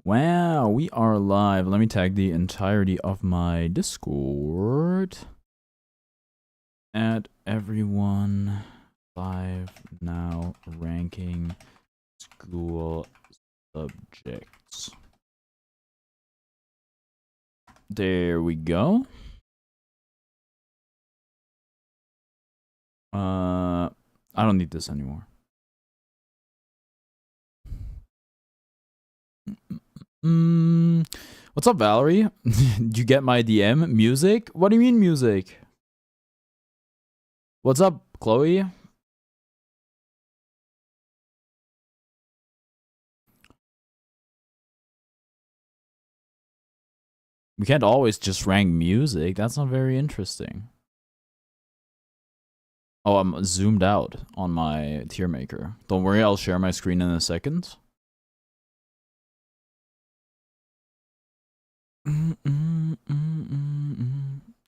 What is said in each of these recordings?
Wow, we are live. Let me tag the entirety of my Discord. Add everyone live now ranking school subjects. There we go. I don't need this anymore. What's up, Valerie? Did you get my DM? Music? What do you mean music? What's up, Chloe? We can't always just rank music. That's not very interesting. Oh, I'm zoomed out on my tier maker. Don't worry, I'll share my screen in a second.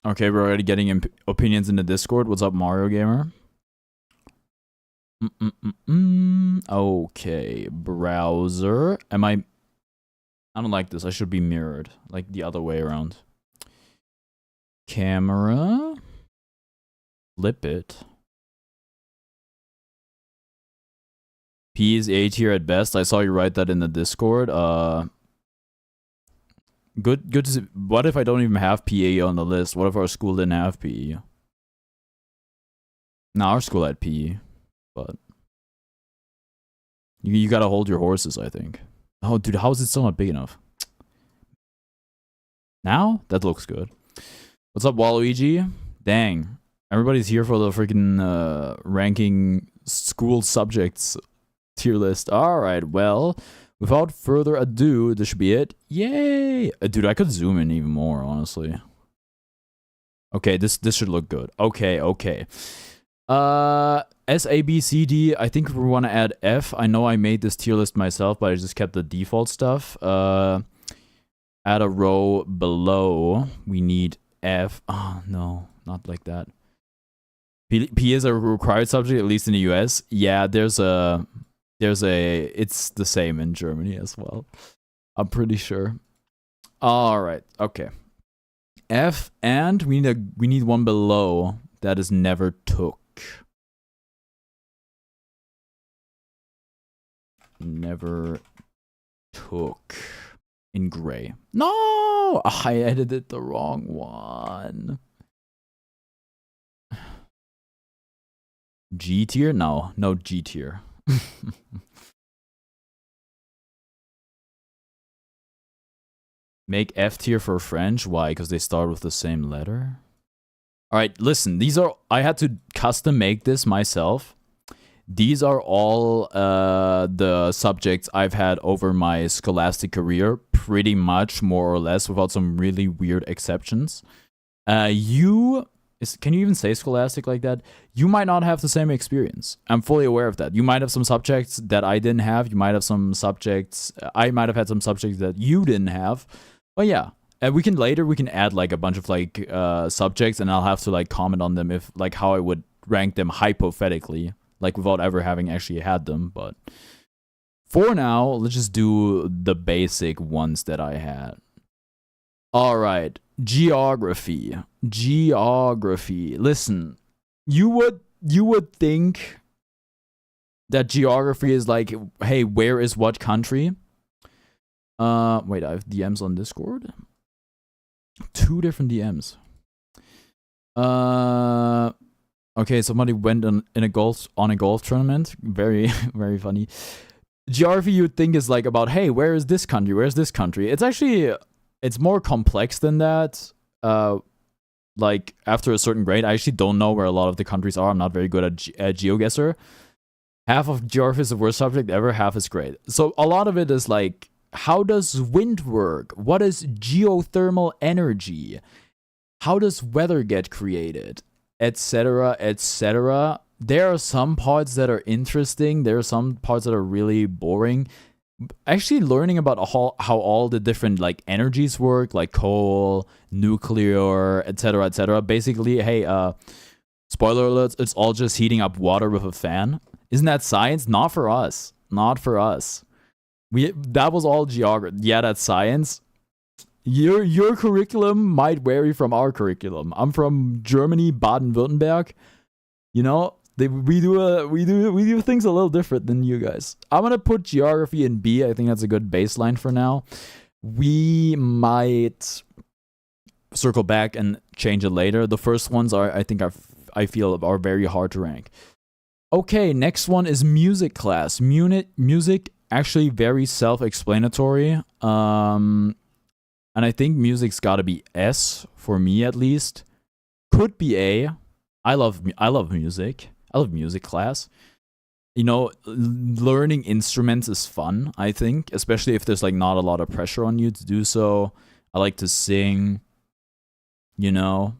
Okay, we're already getting opinions in the Discord. What's up, Mario Gamer? Okay, browser. I don't like this. I should be mirrored, like the other way around. Camera. Flip it. P is A tier at best. I saw you write that in the Discord. Good to see. What if I don't even have PE on the list? What if our school didn't have PE? Nah, our school had PE, but you gotta hold your horses, I think. Oh, dude, how is it still not big enough? Now? That looks good. What's up, Waluigi? Dang. Everybody's here for the freaking ranking school subjects tier list. Alright, well, without further ado, this should be it. Yay! Dude, I could zoom in even more, honestly. Okay, this should look good. Okay. S, A, B, C, D. I think we want to add F. I know I made this tier list myself, but I just kept the default stuff. Add a row below. We need F. Oh, no. Not like that. P is a required subject, at least in the US. Yeah, it's the same in Germany as well. I'm pretty sure. All right. Okay. F, and we need one below that is never took. Never took in gray. No, I edited the wrong one. G tier? No G tier. Make F tier for French. Why? Because they start with the same letter. All right, listen. I had to custom make this myself. These are all the subjects I've had over my scholastic career, pretty much, more or less, without some really weird exceptions. Can you even say scholastic like that? You might not have the same experience. I'm fully aware of that. You might have some subjects that I didn't have. You might have some subjects. I might have had some subjects that you didn't have. But yeah, we can add like a bunch of like subjects, and I'll have to like comment on them if like how I would rank them hypothetically, like without ever having actually had them. But for now, let's just do the basic ones that I had. All right. Geography. Listen, you would think that geography is like, hey, where is what country? Wait, I have DMs on Discord. 2 different DMs. Okay, somebody went on a golf tournament. Very, very funny. Geography you'd think is like about, hey, where is this country? Where's this country? It's actually, it's more complex than that. Like after a certain grade, I actually don't know where a lot of the countries are. I'm not very good at GeoGuessr. Half of geography is the worst subject ever, half is great. So a lot of it is like, how does wind work? What is geothermal energy? How does weather get created? Etc. etc. There are some parts that are interesting. There are some parts that are really boring. Actually learning about how all the different like energies work, like coal, nuclear, etc. Basically, hey, spoiler alerts, it's all just heating up water with a fan. Isn't that science? Not for us. That was all geography. Yeah, that's science. Your curriculum might vary from our curriculum. I'm from Germany, Baden-Württemberg. You know, we do things a little different than you guys. I'm gonna put geography in B. I think that's a good baseline for now. We might circle back and change it later. The first ones I feel are very hard to rank. Okay, next one is music class. Music actually very self-explanatory. And I think music's got to be S for me at least. Could be A. I love music. I love music class. You know, learning instruments is fun, I think, especially if there's like not a lot of pressure on you to do so. I like to sing, you know.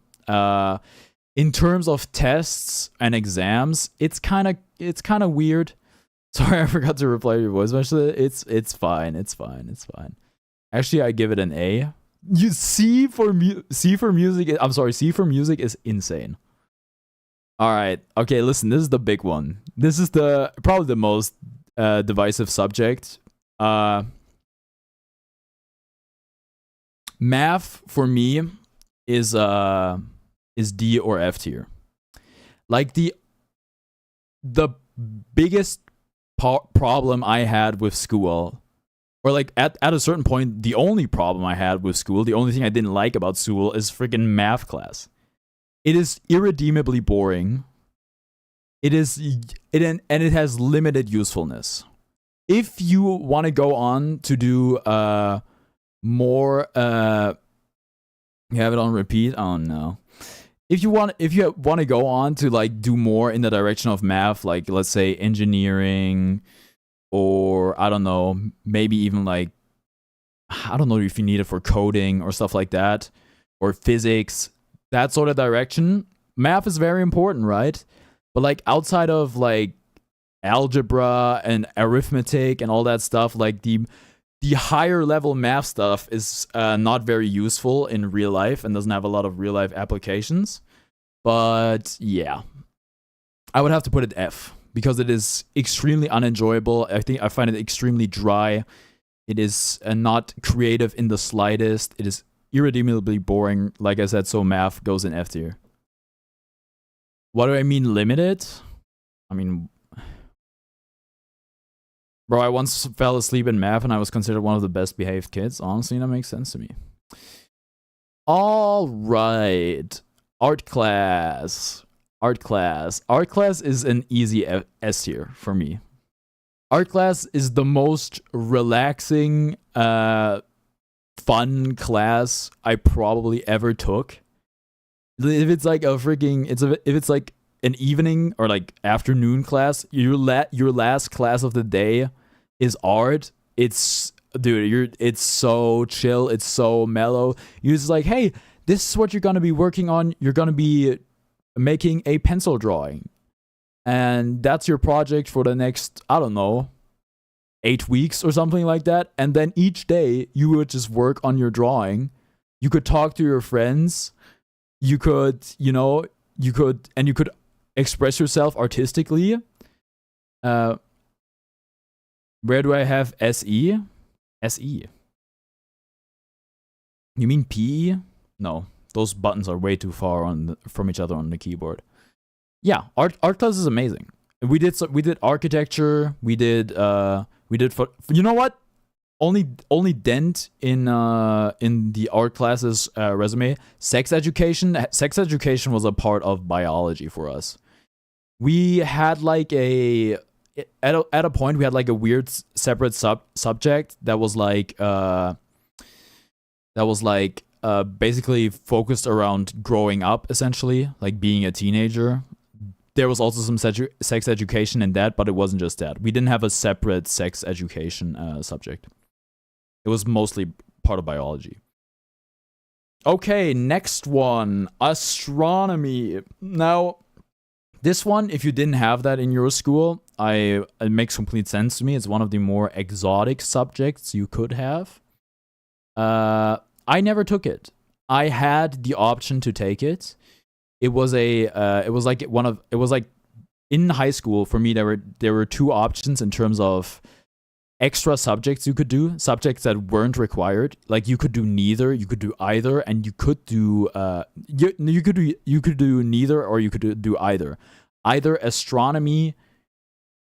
In terms of tests and exams, it's kind of weird. Sorry, I forgot to reply to your voice message. It's fine. Actually, I give it an A. You C for music. I'm sorry, C for music is insane. All right. Okay, listen, this is the big one. This is probably the most divisive subject. Math for me is D or F tier. Like the biggest problem I had with school, or like at a certain point, the only problem I had with school, the only thing I didn't like about school is freaking math class. It is irredeemably boring. And it has limited usefulness. If you want to go on to do more, you have it on repeat. Oh no. If you want to go on to like do more in the direction of math, like let's say engineering, or I don't know, maybe even like, I don't know if you need it for coding or stuff like that, or physics, that sort of direction, math is very important, right? But like outside of like algebra and arithmetic and all that stuff, like the higher level math stuff is not very useful in real life and doesn't have a lot of real life applications. But yeah, I would have to put it F because it is extremely unenjoyable. I find it extremely dry. It is not creative in the slightest. It is irredeemably boring. Like I said, so math goes in F tier. What do I mean limited? I mean, bro, I once fell asleep in math and I was considered one of the best behaved kids. Honestly, that makes sense to me. All right. Art class. Art class is an easy S tier for me. Art class is the most relaxing, fun class I probably ever took. If it's like if it's like an evening or like afternoon class, your last class of the day is art. It's so chill, it's so mellow. You're just like, hey, this is what you're gonna be working on. You're gonna be making a pencil drawing, and that's your project for the next, I don't know, 8 weeks or something like that. And then each day you would just work on your drawing. You could talk to your friends. You could express yourself artistically. Where do I have SE? SE. You mean PE? No, those buttons are way too far from each other on the keyboard. Yeah, art class is amazing. We did architecture. We did you know what? Only dent in the art classes resume. Sex education. Sex education was a part of biology for us. We had like at a point we had like a weird separate subject that was like basically focused around growing up, essentially, like being a teenager. There was also some sex education in that, but it wasn't just that. We didn't have a separate sex education subject. It was mostly part of biology. Okay, next one. Astronomy. Now, this one, if you didn't have that in your school, it makes complete sense to me. It's one of the more exotic subjects you could have. I never took it. I had the option to take it. It was like in high school for me. There were two options in terms of extra subjects you could do, subjects that weren't required. Like you could do neither, you could do either, and you could do you could do neither, or you could do either astronomy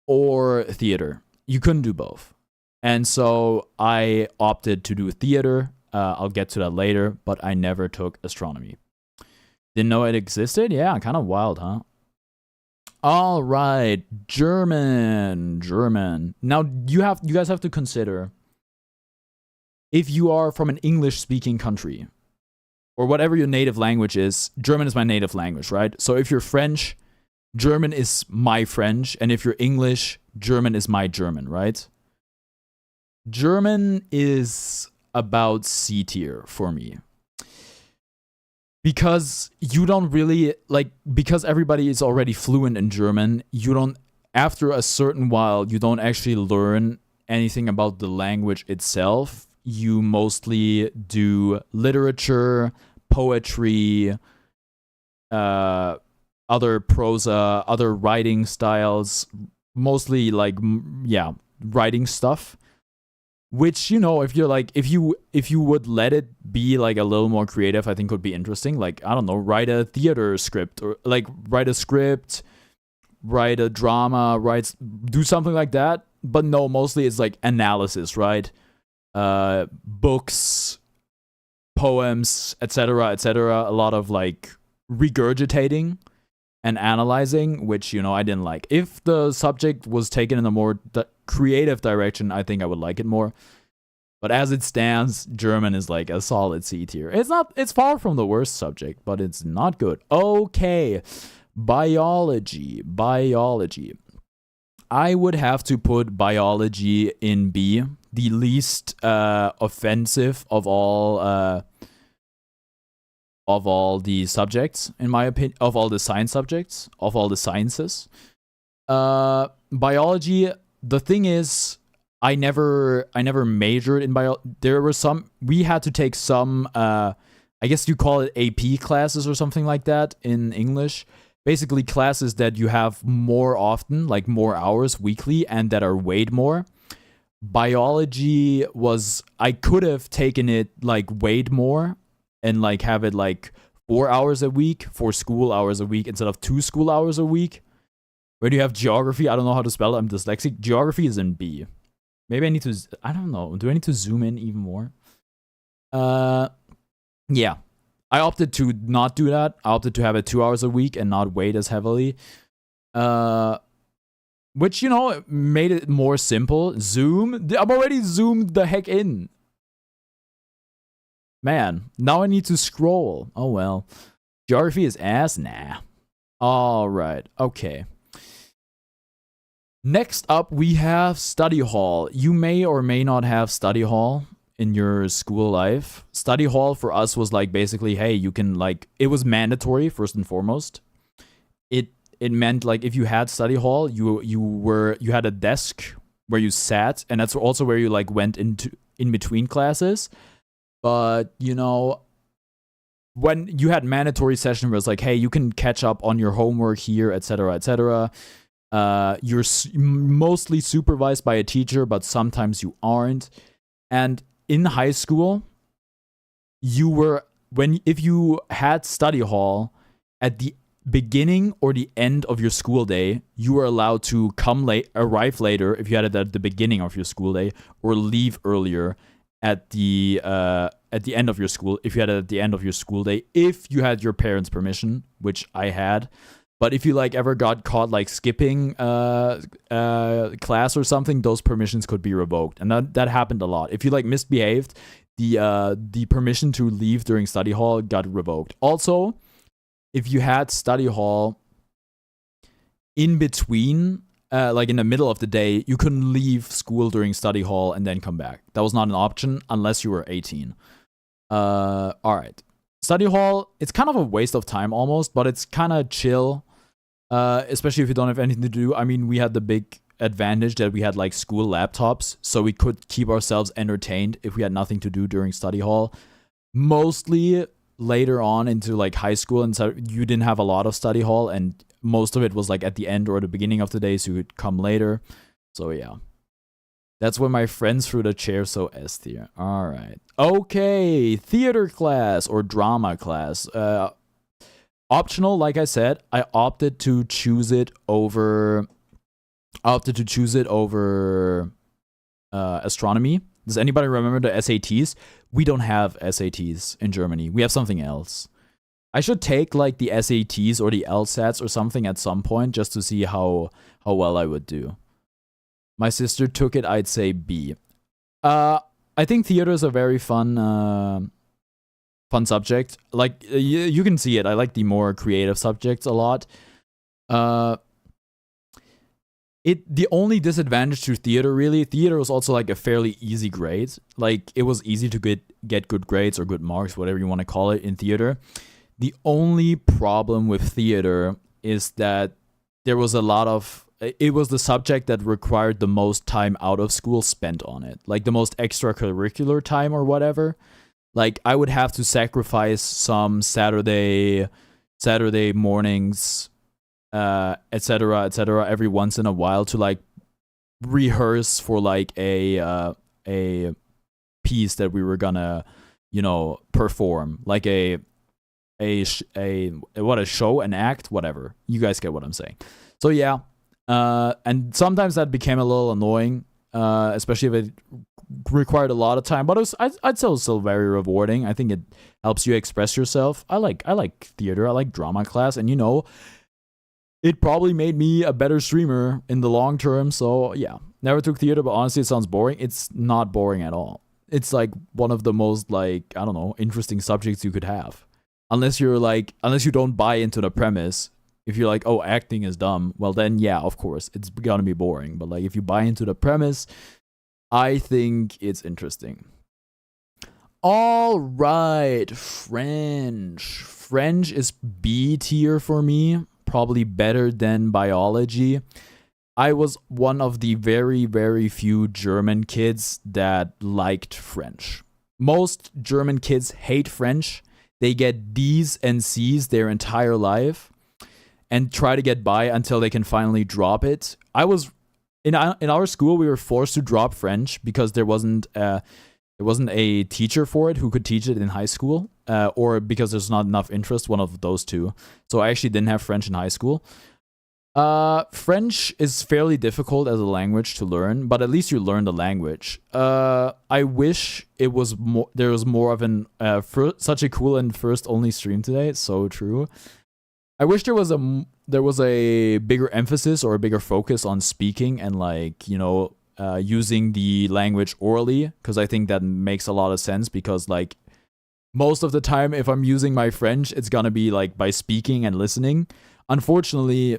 or theater. You couldn't do both. And so I opted to do theater. I'll get to that later, but I never took astronomy. Didn't know it existed? Yeah, kind of wild, huh? All right, German. Now you guys have to consider, if you are from an English-speaking country or whatever your native language is. German is my native language, right? So if you're French, German is my French, and if you're English, German is my German, right? German is about C tier for me. Because you don't really, because everybody is already fluent in German, after a certain while, you don't actually learn anything about the language itself. You mostly do literature, poetry, other prosa, other writing styles, mostly writing stuff. Which, if you would let it be like a little more creative, I think would be interesting. Like, I don't know, write a theater script, or like write a script, write a drama, do something like that. But no, mostly it's like analysis, right? Books, poems, etc., etc. A lot of like regurgitating and analyzing, which, I didn't like. If the subject was taken in a more creative direction, I think I would like it more. But as it stands, German is like a solid C tier. It's far from the worst subject, but it's not good. Okay, biology. I would have to put biology in B, the least offensive of all the subjects, in my opinion, of all the science subjects, of all the sciences. Biology, the thing is, I never majored in bio. We had to take some, I guess you call it AP classes or something like that in English. Basically classes that you have more often, like more hours weekly, and that are weighed more. Biology I could have taken it like weighed more and like have it like 4 hours a week, 4 school hours a week instead of 2 school hours a week. Where do you have geography? I don't know how to spell it. I'm dyslexic. Geography is in B. Maybe I need to, I don't know. Do I need to zoom in even more? Yeah. I opted to not do that. I opted to have it 2 hours a week and not weight as heavily. Which, made it more simple. Zoom? I'm already zoomed the heck in. Man, now I need to scroll. Oh well. Geography is ass? Nah. Alright, okay. Next up, we have study hall. You may or may not have study hall in your school life. Study hall for us was like basically, hey, you can it was mandatory first and foremost. It meant like if you had study hall, you had a desk where you sat, and that's also where you went in between classes. But when you had mandatory session where it's like, hey, you can catch up on your homework here, etc., etc. You're mostly supervised by a teacher, but sometimes you aren't. And in high school, if you had study hall at the beginning or the end of your school day, you were allowed to arrive later if you had it at the beginning of your school day, or leave earlier at the end of your school if you had it at the end of your school day, if you had your parents' permission, which I had. But if you ever got caught skipping class or something, those permissions could be revoked, and that happened a lot. If you misbehaved, the permission to leave during study hall got revoked. Also, if you had study hall in between, in the middle of the day, you couldn't leave school during study hall and then come back. That was not an option unless you were 18. All right. Study hall, it's kind of a waste of time almost, but it's kind of chill, especially if you don't have anything to do. I mean, we had the big advantage that we had school laptops, so we could keep ourselves entertained if we had nothing to do during study hall. Mostly later on into high school, and so you didn't have a lot of study hall, and most of it was at the end or the beginning of the day, so you could come later. So yeah, That's when my friends threw the chair, so S tier. All right. Okay, theater class or drama class. Optional, like I said, I opted to choose it over astronomy. Does anybody remember the SATs? We don't have SATs in Germany. We have something else. I should take like the SATs or the LSATs or something at some point just to see how well I would do. My sister took it, I'd say B. I think theater is a very fun subject. Like you can see it. I like the more creative subjects a lot. The only disadvantage to theater was also like a fairly easy grade. Like it was easy to get good grades or good marks, whatever you want to call it, in theater. The only problem with theater is that it was the subject that required the most time out of school spent on it, like the most extracurricular time or whatever. Like I would have to sacrifice some Saturday mornings, etc., every once in a while to like rehearse for like a piece that we were gonna, perform, like a show, an act, whatever. You guys get what I'm saying. So yeah, and sometimes that became a little annoying, especially if it required a lot of time. But I'd say it was still very rewarding. I think it helps you express yourself. I like theater. I like drama class, and it probably made me a better streamer in the long term. So yeah, never took theater, but honestly, it sounds boring. It's not boring at all. It's like one of the most interesting subjects you could have. Unless you don't buy into the premise. If you're like, oh, acting is dumb, well then yeah, of course, it's gonna be boring. But like if you buy into the premise, I think it's interesting. All right, French. French is B tier for me, probably better than biology. I was one of the very, very few German kids that liked French. Most German kids hate French. They get D's and C's their entire life and try to get by until they can finally drop it. I was in our school, we were forced to drop French because there wasn't a teacher for it who could teach it in high school, or because there's not enough interest, one of those two. So I actually didn't have French in high school. French is fairly difficult as a language to learn, but at least you learn the language. I wish there was more of such a cool and first only stream today. It's so true. I wish there was a bigger emphasis or a bigger focus on speaking and using the language orally, because I think that makes a lot of sense, because like most of the time if I'm using my French, it's gonna be like by speaking and listening. Unfortunately,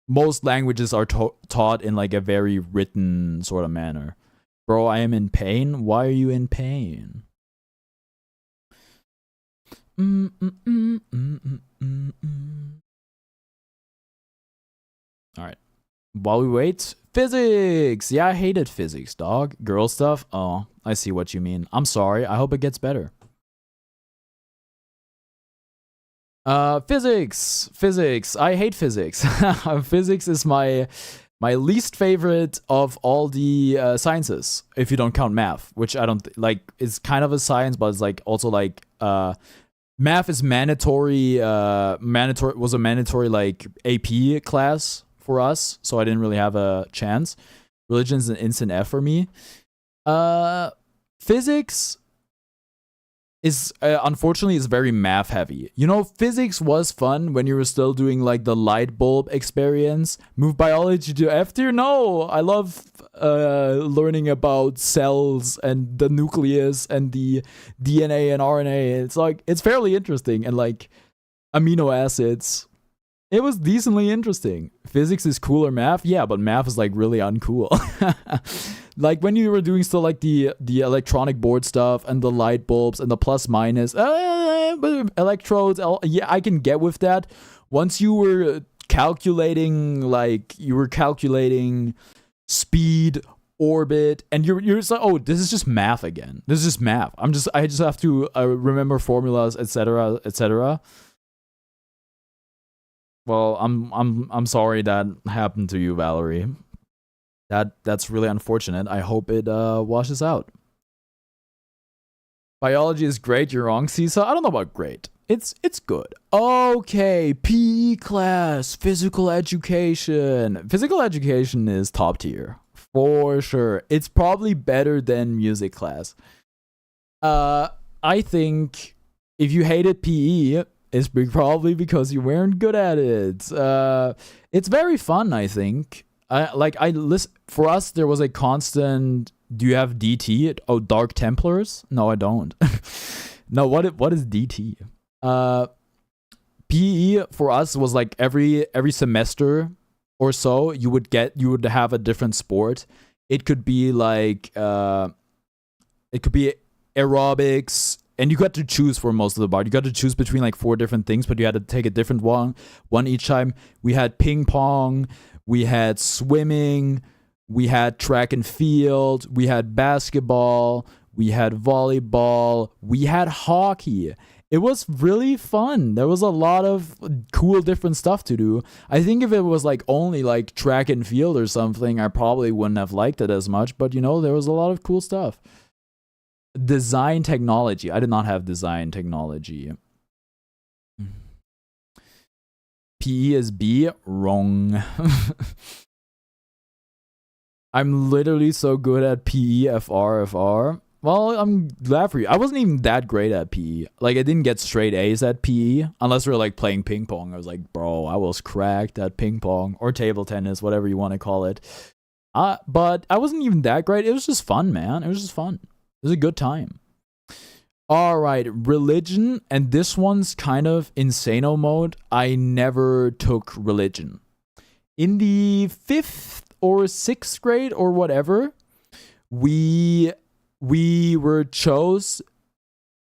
most languages are taught in like a very written sort of manner. Bro, I am in pain. Why are you in pain? All right. While we wait, physics. Yeah, I hated physics, dog. Girl stuff. Oh, I see what you mean. I'm sorry. I hope it gets better. Physics. I hate physics. Physics is my least favorite of all the sciences, if you don't count math, which I don't like. It's kind of a science, but it's like also like math is mandatory. Was a mandatory like AP class for us, so I didn't really have a chance. Religion's an instant F for me. Physics is unfortunately is very math heavy. Physics was fun when you were still doing like the light bulb experience. Move biology to F tier? No, I love learning about cells and the nucleus and the DNA and RNA. It's fairly interesting, and like amino acids. It was decently interesting. Physics is cooler math, yeah, but math is like really uncool. Like when you were doing still like the electronic board stuff and the light bulbs and the plus minus electrodes, yeah, I can get with that. Once you were calculating speed, orbit, and you're just like, oh, this is just math again. This is just math. I just have to remember formulas, etc., etc. Well, I'm sorry that happened to you, Valerie. That's really unfortunate. I hope it washes out. Biology is great. You're wrong, Seesaw. I don't know about great. It's good. Okay, PE class, physical education. Physical education is top tier for sure. It's probably better than music class. I think if you hated PE, it's probably because you weren't good at it. It's very fun, I think. I listen. For us, there was a constant. Do you have DT? Oh, Dark Templars? No, I don't. No, what is DT? PE for us was like every semester or so you would have a different sport. It could be like it could be aerobics, and you got to choose for most of the part. You got to choose between like 4 different things, but you had to take a different one each time. We had ping pong, we had swimming, we had track and field, we had basketball, we had volleyball, we had hockey. It was really fun. There was a lot of cool different stuff to do. I think if it was like only like track and field or something, I probably wouldn't have liked it as much, but you know, there was a lot of cool stuff. Design technology. I did not have design technology. PE is B. Wrong. I'm literally so good at PE, FR. Well, I'm glad for you. I wasn't even that great at PE. Like, I didn't get straight A's at PE, unless we were, like, playing ping pong. I was like, bro, I was cracked at ping pong, or table tennis, whatever you want to call it. But I wasn't even that great. It was just fun, man. It was just fun. It was a good time. All right, religion, and this one's kind of insano mode. I never took religion. In the 5th or 6th grade or whatever, we were chose.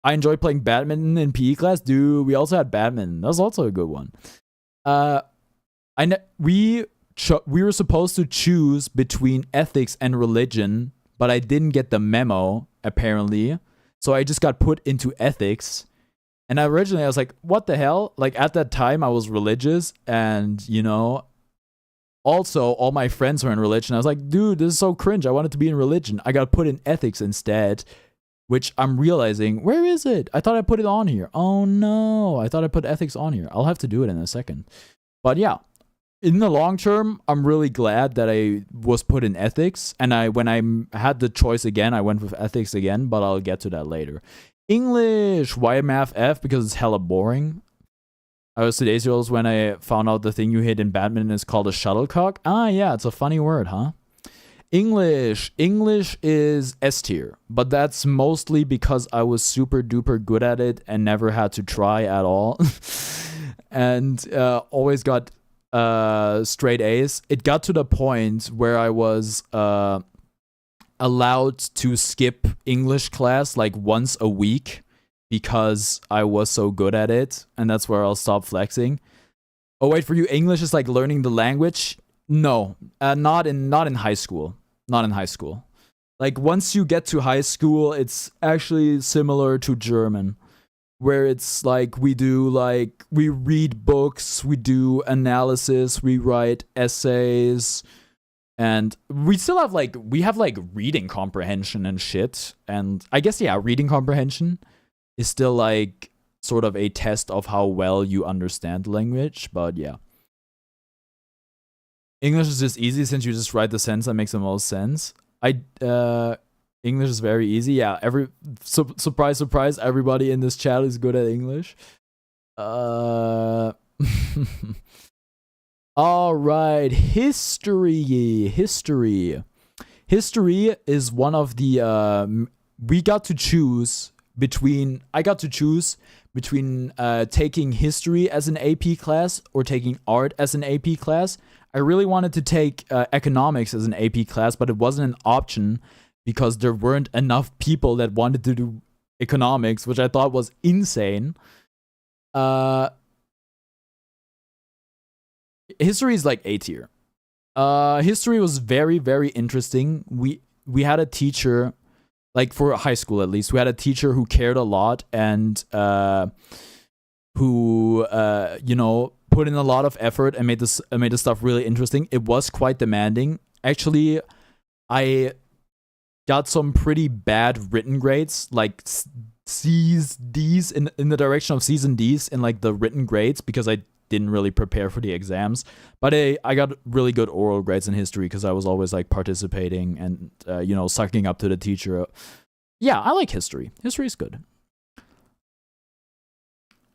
I enjoyed playing badminton in PE class. Dude, we also had badminton. That was also a good one. We were supposed to choose between ethics and religion, but I didn't get the memo apparently. So I just got put into ethics. And originally I was like, what the hell? Like at that time I was religious, and you know, also all my friends were in religion. I was like, dude, this is so cringe. I wanted to be in religion. I got put in ethics instead, which I'm realizing, where is it? I thought I put it on here. Oh no, I thought I put ethics on here. I'll have to do it in a second. But yeah, in the long term, I'm really glad that I was put in ethics. And when I had the choice again, I went with ethics again, but I'll get to that later. English, why math F? Because it's hella boring. I was today's years when I found out the thing you hit in badminton is called a shuttlecock. Ah, yeah, it's a funny word, huh? English is S tier, but that's mostly because I was super duper good at it and never had to try at all. And always got straight A's. It got to the point where I was allowed to skip English class like once a week because I was so good at it, and that's where I'll stop flexing. Oh wait, for you, English is like learning the language? No, not in high school. Not in high school. Like once you get to high school, it's actually similar to German, where it's like we read books, we do analysis, we write essays, and we still have we have reading comprehension and shit. And I guess yeah, reading comprehension is still like sort of a test of how well you understand the language, but yeah. English is just easy since you just write the sentence that makes the most sense. English is very easy. Yeah, surprise, everybody in this chat is good at English. All right, history is one of the I got to choose between taking history as an AP class or taking art as an AP class. I really wanted to take economics as an AP class, but it wasn't an option because there weren't enough people that wanted to do economics, which I thought was insane. History is like A tier. History was very, very interesting. We had a teacher, like for high school at least, we had a teacher who cared a lot and who put in a lot of effort and made the stuff really interesting. It was quite demanding, Actually, I got some pretty bad written grades, like C's, D's, in the direction of C's and D's in like the written grades, because I didn't really prepare for the exams. But I got really good oral grades in history because I was always like participating and sucking up to the teacher. Yeah, I like history. History is good.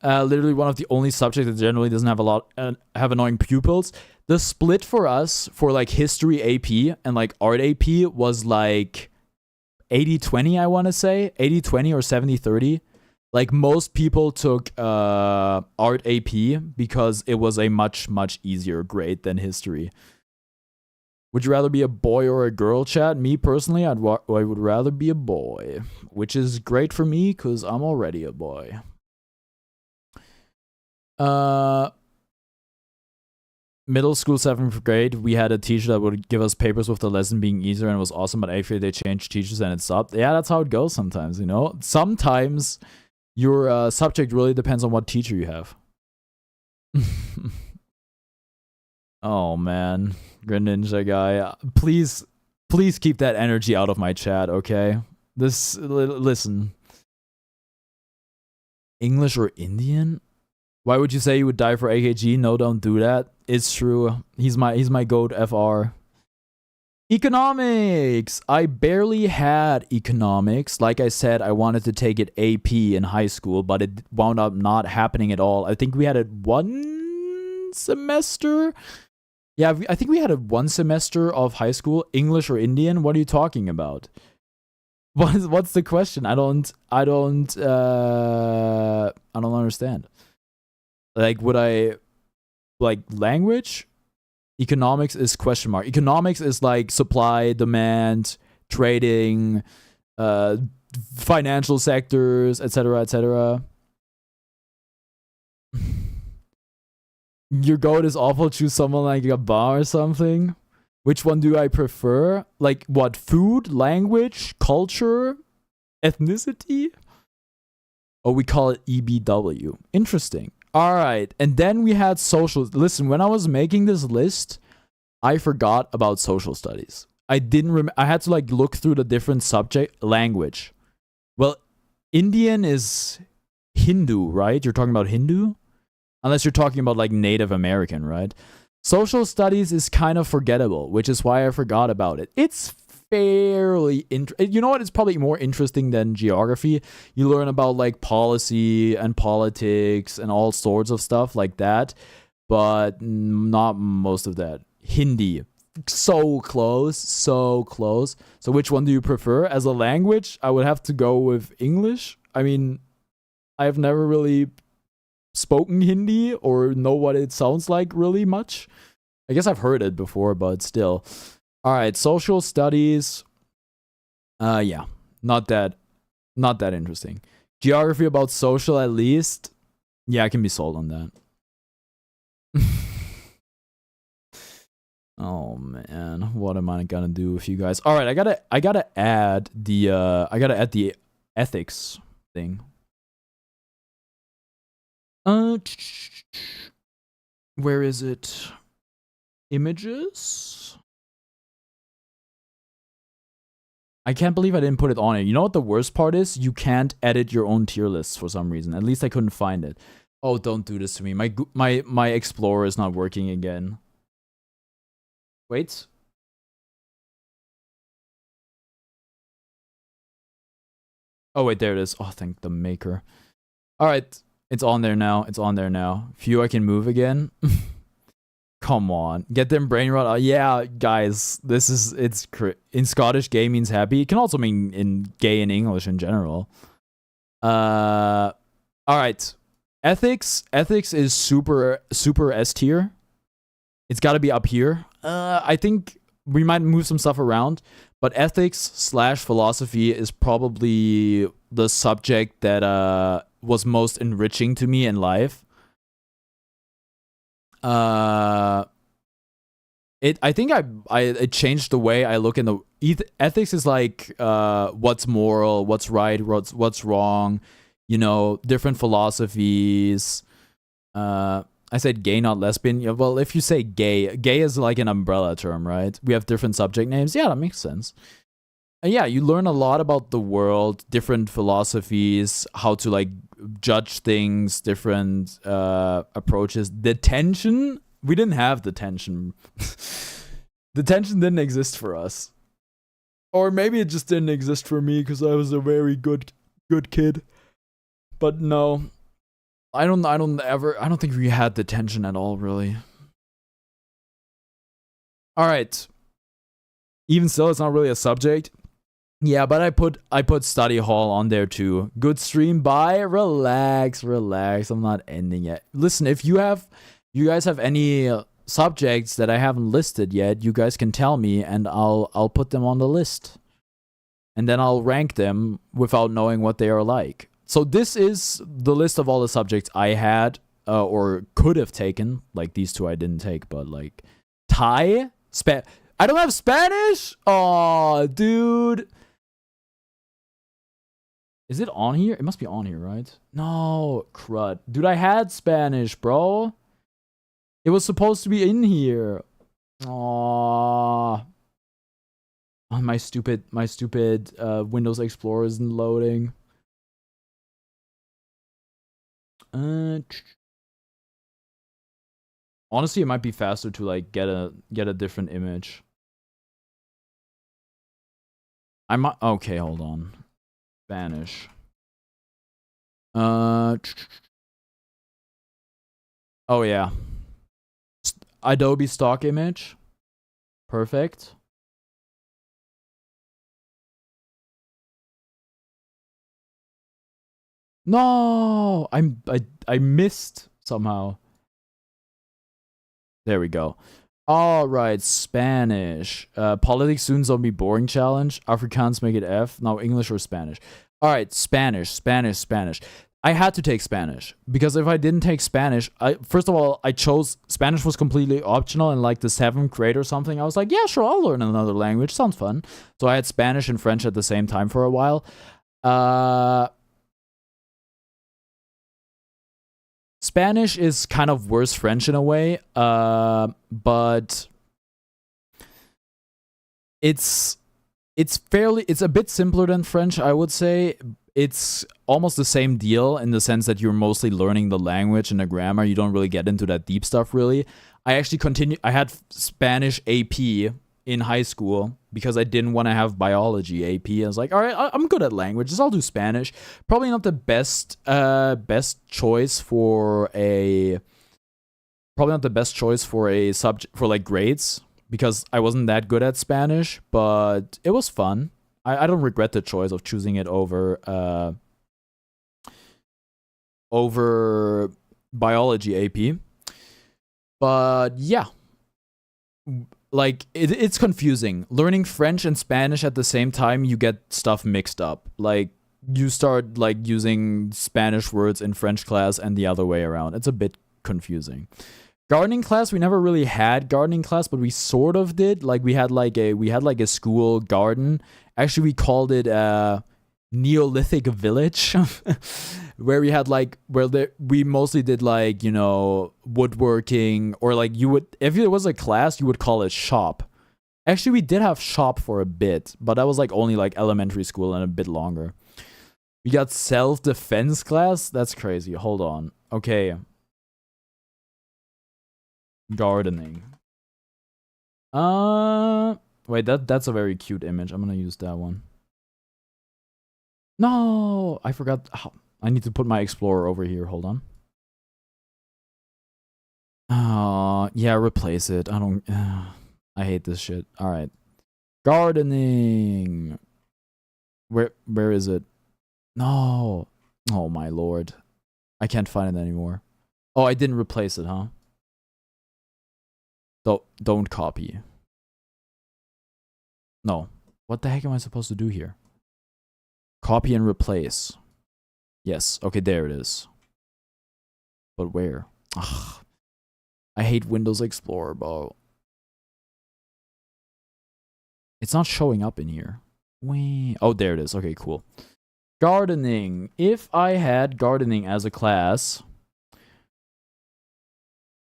Literally one of the only subjects that generally doesn't have annoying pupils. The split for us for like history AP and like art AP was like 80-20, I want to say. 80-20 or 70-30. Like most people took art AP because it was a much, much easier grade than history. Would you rather be a boy or a girl, chat? Me personally, I would rather be a boy, which is great for me because I'm already a boy. Middle school, 7th grade, we had a teacher that would give us papers with the lesson being easier, and it was awesome, but actually they changed teachers and it stopped. Yeah, that's how it goes sometimes, you know? Sometimes your subject really depends on what teacher you have. Oh, man. Greninja guy. Please keep that energy out of my chat, okay? Listen. English or Indian? Why would you say you would die for AKG? No, don't do that. It's true. He's my goat FR. Economics! I barely had economics. Like I said, I wanted to take it AP in high school, but it wound up not happening at all. I think we had it one semester. Yeah, I think we had a one semester of high school. English or Indian? What are you talking about? What's the question? I don't understand. Like, would I, like, language? Economics is question mark. Economics is like supply, demand, trading, financial sectors, etc., etc. Your goat is awful. Choose someone like a bar or something. Which one do I prefer? Like, what? Food, language, culture, ethnicity? Oh, we call it EBW. Interesting. All right, and then we had social. Listen, when I was making this list, I forgot about social studies. I didn't I had to like look through the different subject language. Well, Indian is Hindu, right? You're talking about Hindu? Unless you're talking about like Native American, right? Social studies is kind of forgettable, which is why I forgot about it. It's fairly you know what, it's probably more interesting than geography. You learn about like policy and politics and all sorts of stuff like that, but not most of that. Hindi, so close. So which one do you prefer? As a language, I would have to go with English. I mean, I've never really spoken Hindi or know what it sounds like really much. I guess I've heard it before, but still. All right, social studies. Yeah, not that interesting. Geography about social at least. Yeah, I can be sold on that. Oh man, what am I gonna do with you guys? All right, I gotta add the ethics thing. Where is it? Images. I can't believe I didn't put it on it. You know what the worst part is? You can't edit your own tier lists for some reason. At least I couldn't find it. Oh, don't do this to me. My Explorer is not working again. Wait. Oh, wait, there it is. Oh, thank the maker. All right, it's on there now. Phew, I can move again. Come on, get them brain rot. Yeah, guys, it's in Scottish. Gay means happy. It can also mean in gay in English in general. All right, ethics is super S tier. It's got to be up here. I think we might move some stuff around, but ethics / philosophy is probably the subject that was most enriching to me in life. I think it changed the way I look in the ethics is like what's moral, what's right, what's wrong, you know, different philosophies. I said gay, not lesbian. Yeah, well, if you say gay, gay is like an umbrella term, right? We have different subject names. Yeah, that makes sense. And yeah, you learn a lot about the world, different philosophies, how to like judge things, different approaches. Detention, we didn't have detention. Detention didn't exist for us. Or maybe it just didn't exist for me because I was a very good kid. But no. I don't think we had detention at all, really. Alright. Even still, it's not really a subject. Yeah, but I put study hall on there too. Good stream. Bye. Relax. I'm not ending yet. Listen, if you guys have any subjects that I haven't listed yet, you guys can tell me and I'll put them on the list. And then I'll rank them without knowing what they are like. So this is the list of all the subjects I had or could have taken. Like these two I didn't take, but like Thai, I don't have Spanish? Oh, dude. Is it on here? It must be on here, right? No, crud. Dude, I had Spanish, bro. It was supposed to be in here. Aww. Oh, my stupid Windows Explorer isn't loading. Honestly, it might be faster to like get a different image. I might. Okay, hold on. Spanish. Oh yeah. Adobe stock image. Perfect. No, I missed somehow. There we go. All right, Spanish. Politics students don't be boring challenge. Afrikaans make it F. Now English or Spanish. All right, Spanish. I had to take Spanish because if I didn't take Spanish, first of all, I chose Spanish was completely optional in like the 7th grade or something. I was like, yeah, sure, I'll learn another language. Sounds fun. So I had Spanish and French at the same time for a while. Spanish is kind of worse French in a way, but it's a bit simpler than French, I would say. It's almost the same deal in the sense that you're mostly learning the language and the grammar. You don't really get into that deep stuff, really. I had Spanish AP in high school because I didn't want to have biology AP. I was like, all right, I'm good at languages. I'll do Spanish. Probably not the best choice for a subject for like grades because I wasn't that good at Spanish, but it was fun. I don't regret the choice of choosing it over biology AP. But yeah. Like, it's confusing. Learning French and Spanish at the same time, you get stuff mixed up. Like, you start, like, using Spanish words in French class and the other way around. It's a bit confusing. Gardening class, we never really had gardening class, but we sort of did. Like, we had a school garden. Actually, we called it Neolithic Village. Where we had we mostly did like, you know, woodworking, or like if it was a class, you would call it shop. Actually, we did have shop for a bit, but that was like only like elementary school and a bit longer. We got self-defense class. That's crazy. Hold on. Okay. Gardening. Wait, that's a very cute image. I'm gonna use that one. No, I forgot how. I need to put my Explorer over here. Hold on. Yeah, replace it. I hate this shit. All right. Gardening. Where is it? No. Oh my lord. I can't find it anymore. Oh, I didn't replace it, huh? Don't copy. No. What the heck am I supposed to do here? Copy and replace. Yes. Okay, there it is. But where? Ugh. I hate Windows Explorer, bro. It's not showing up in here. Wait. Oh, there it is. Okay, cool. Gardening. If I had gardening as a class,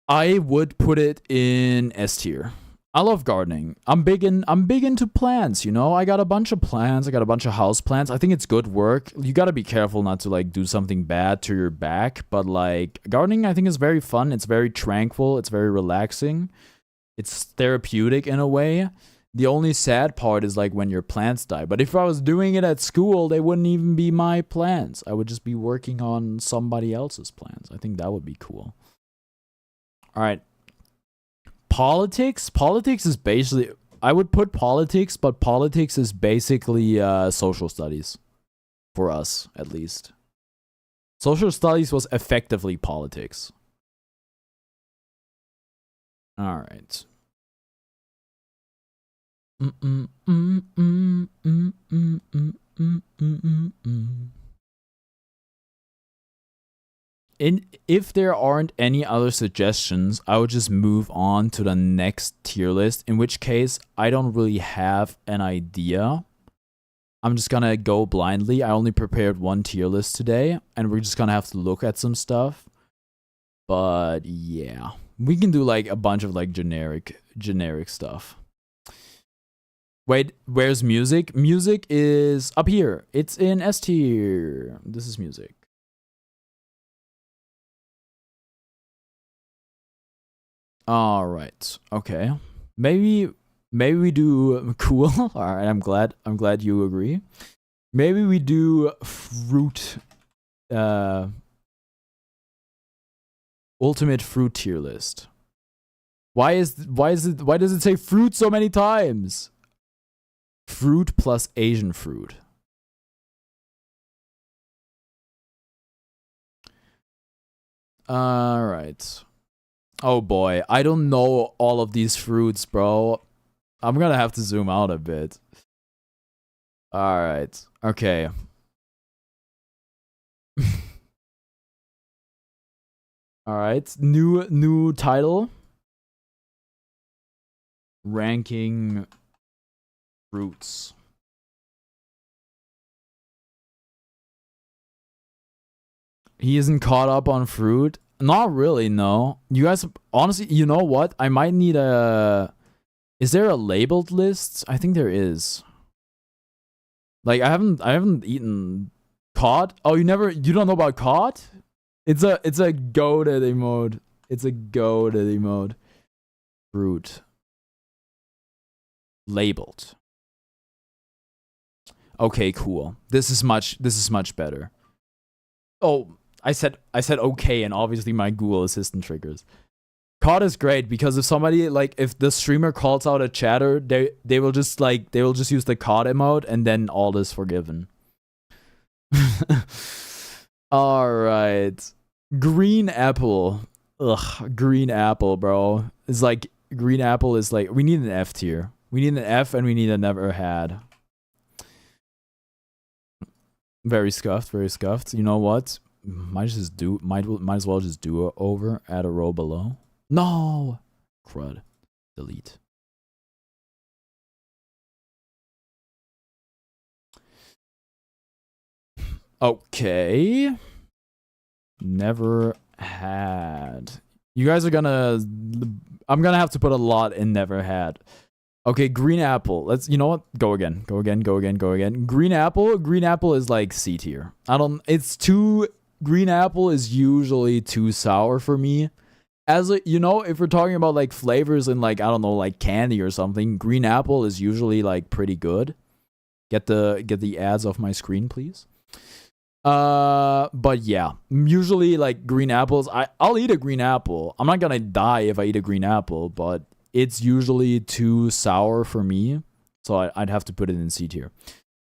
I would put it in S tier. I love gardening. I'm big into plants, you know? I got a bunch of plants. I got a bunch of house plants. I think it's good work. You got to be careful not to like do something bad to your back, but like gardening I think is very fun. It's very tranquil. It's very relaxing. It's therapeutic in a way. The only sad part is like when your plants die. But if I was doing it at school, they wouldn't even be my plants. I would just be working on somebody else's plants. I think that would be cool. All right. Politics is basically, I would put politics, but politics is basically social studies for us, at least. Social studies was effectively politics. All right. If there aren't any other suggestions, I would just move on to the next tier list, in which case I don't really have an idea. I'm just gonna go blindly. I only prepared one tier list today, and we're just gonna have to look at some stuff. But yeah, we can do like a bunch of like generic stuff. Wait, where's music? Music is up here. It's in S tier. This is music. All right. Okay. Maybe we do cool. All right. I'm glad you agree. Maybe we do fruit ultimate fruit tier list. Why does it say fruit so many times? Fruit plus Asian fruit. All right. Oh boy, I don't know all of these fruits, bro. I'm gonna have to zoom out a bit. All right. Okay. All right. New title. Ranking fruits. He isn't caught up on fruit. Not really, no. You guys, honestly, you know what? I might need a... Is there a labeled list? I think there is. Like, I haven't eaten cod. Oh, you don't know about cod? It's a goated emote. It's a goated emote. Fruit. Labeled. Okay, cool. This is much better. Oh, I said okay, and obviously my Google Assistant triggers. COD is great because if somebody like if the streamer calls out a chatter, they will just use the COD emote and then all is forgiven. All right, green apple. Ugh, green apple, bro. It's like green apple is like we need an F tier. We need an F and we need a never had. Very scuffed, very scuffed. You know what? Might as well just do it over. Add a row below. No, crud. Delete. Okay. Never had. You guys are gonna. I'm gonna have to put a lot in never had. Okay, green apple. Let's. You know what? Go again. Go again. Go again. Go again. Green apple. Green apple is like C tier. It's too. Green apple is usually too sour for me. As a, you know, if we're talking about like flavors and like I don't know, like candy or something, green apple is usually like pretty good. Get the ads off my screen, please. But yeah, usually like green apples. I'll eat a green apple. I'm not gonna die if I eat a green apple, but it's usually too sour for me, so I'd have to put it in C tier.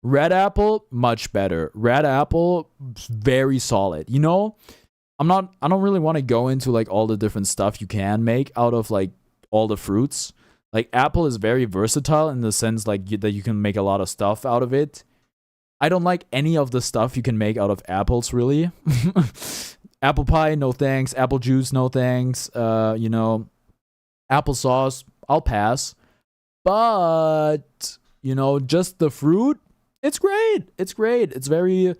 Red apple, much better. Red apple, very solid. You know, I don't really want to go into like all the different stuff you can make out of like all the fruits. Like apple is very versatile in the sense like that you can make a lot of stuff out of it. I don't like any of the stuff you can make out of apples, really. Apple pie, no thanks. Apple juice, no thanks. You know, applesauce, I'll pass. But, you know, just the fruit, it's great. It's great. It's very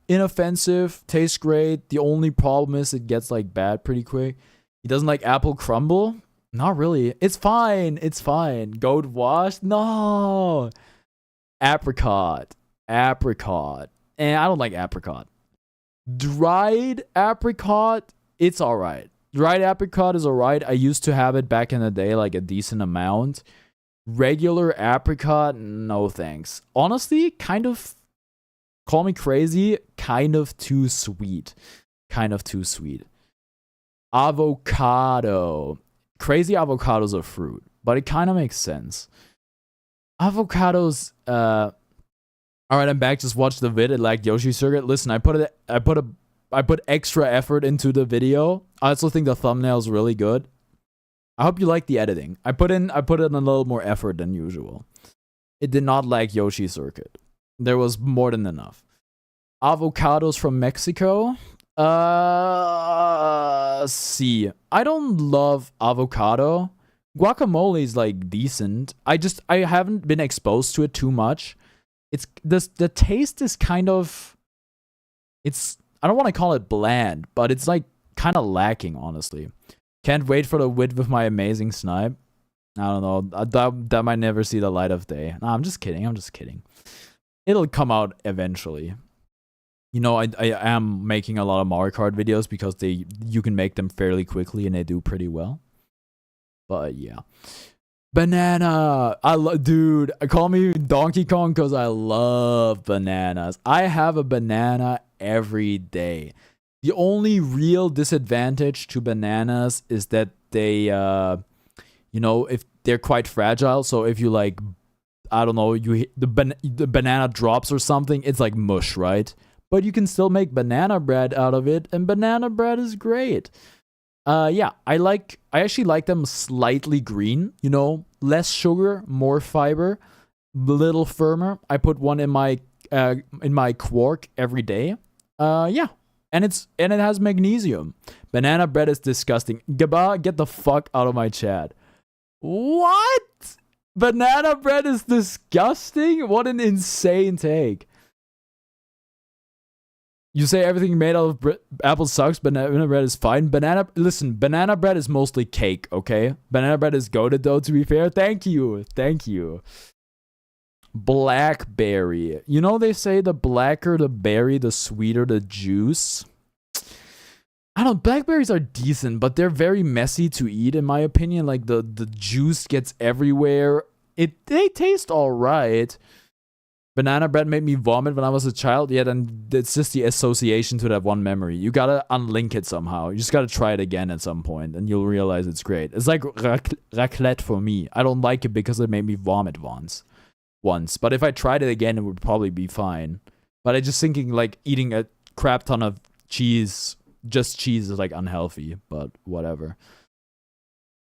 inoffensive, tastes great. The only problem is it gets like bad pretty quick. He doesn't like apple crumble? Not really. It's fine. It's fine. Goat wash? No. Apricot. Apricot. And I don't like apricot. Dried apricot? It's alright. Dried apricot is alright. I used to have it back in the day, like a decent amount. Regular apricot? No thanks. Honestly, kind of, call me crazy, kind of too sweet. Kind of too sweet. Avocado. Crazy avocado's a fruit, but it kind of makes sense. Avocados, alright, I'm back. Just watched the vid. It lagged Yoshi Circuit. Listen, I put extra effort into the video. I also think the thumbnail's really good. I hope you like the editing. I put in a little more effort than usual. It did not lag Yoshi Circuit. There was more than enough. Avocados from Mexico. See. I don't love avocado. Guacamole is like decent. I haven't been exposed to it too much. It's the taste is kind of, it's, I don't want to call it bland, but it's like kind of lacking, honestly. Can't wait for the vid with my amazing snipe. I don't know. That might never see the light of day. Nah, I'm just kidding. I'm just kidding. It'll come out eventually. You know, I am making a lot of Mario Kart videos because you can make them fairly quickly and they do pretty well. But yeah. Banana. Dude, call me Donkey Kong because I love bananas. I have a banana every day. The only real disadvantage to bananas is that they, you know, if they're quite fragile. So if you like, I don't know, the banana drops or something, it's like mush, right? But you can still make banana bread out of it, and banana bread is great. Yeah, I actually like them slightly green, you know, less sugar, more fiber, little firmer. I put one in my quark every day. Yeah. And it has magnesium. Banana bread is disgusting. Gaba, get the fuck out of my chat. What? Banana bread is disgusting? What an insane take. You say everything made out of apple sucks, banana bread is fine. Listen, banana bread is mostly cake, okay? Banana bread is goated though, to be fair. Thank you. Thank you. Blackberry. You know they say the blacker the berry, the sweeter the juice. I don't know, blackberries are decent, but they're very messy to eat in my opinion. Like the juice gets everywhere. They taste alright. Banana bread made me vomit when I was a child. Yeah, then it's just the association to that one memory. You gotta unlink it somehow. You just gotta try it again at some point, and you'll realize it's great. It's like raclette for me. I don't like it because it made me vomit once. But if I tried it again, it would probably be fine. But I just thinking like eating a crap ton of cheese, just cheese is like unhealthy, but whatever.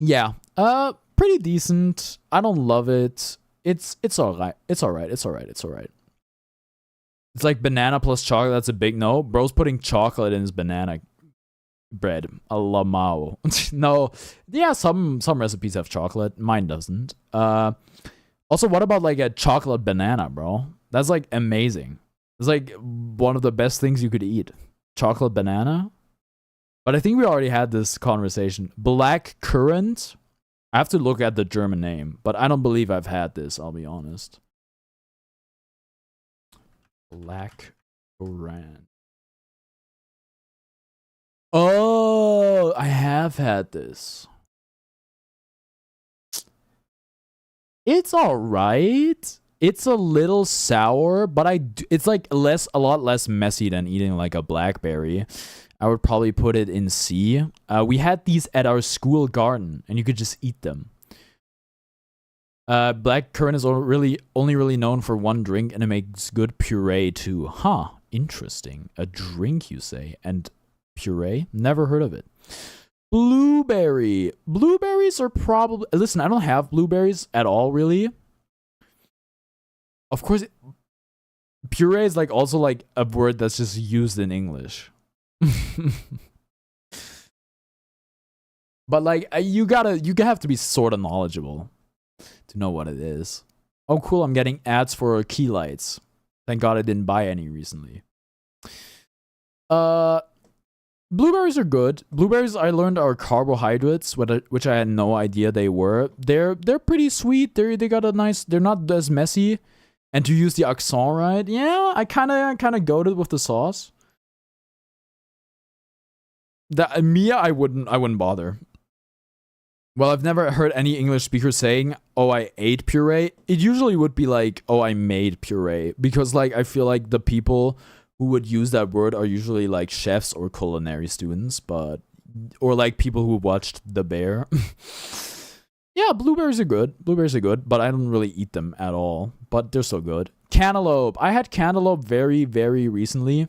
Yeah, pretty decent. I don't love it. It's alright. It's alright. It's alright. It's alright. It's like banana plus chocolate. That's a big no. Bro's putting chocolate in his banana bread. A la Mao. No. Yeah, some recipes have chocolate. Mine doesn't. Also, what about like a chocolate banana, bro? That's like amazing. It's like one of the best things you could eat. Chocolate banana. But I think we already had this conversation. Black currant. I have to look at the German name, but I don't believe I've had this, I'll be honest. Black currant. Oh, I have had this. It's alright. It's a little sour, but it's like a lot less messy than eating like a blackberry. I would probably put it in C. We had these at our school garden, and you could just eat them. Black currant is only really known for one drink, and it makes good puree too. Huh, interesting. A drink, you say, and puree? Never heard of it. Blueberry. Blueberries are probably... Listen, I don't have blueberries at all, really. Of course, puree is like also like a word that's just used in English. But like you have to be sort of knowledgeable to know what it is. Oh cool, I'm getting ads for key lights. Thank God I didn't buy any recently. Blueberries are good. Blueberries, I learned, are carbohydrates, which I had no idea they were. They're pretty sweet. They got a nice. They're not as messy. And to use the accent right, yeah, I kind of goated with the sauce. That Mia, I wouldn't bother. Well, I've never heard any English speaker saying, "Oh, I ate puree." It usually would be like, "Oh, I made puree," because like I feel like the people who would use that word are usually like chefs or culinary students, or like people who watched The Bear. Yeah, blueberries are good. Blueberries are good, but I don't really eat them at all. But they're so good. Cantaloupe. I had cantaloupe very, very recently.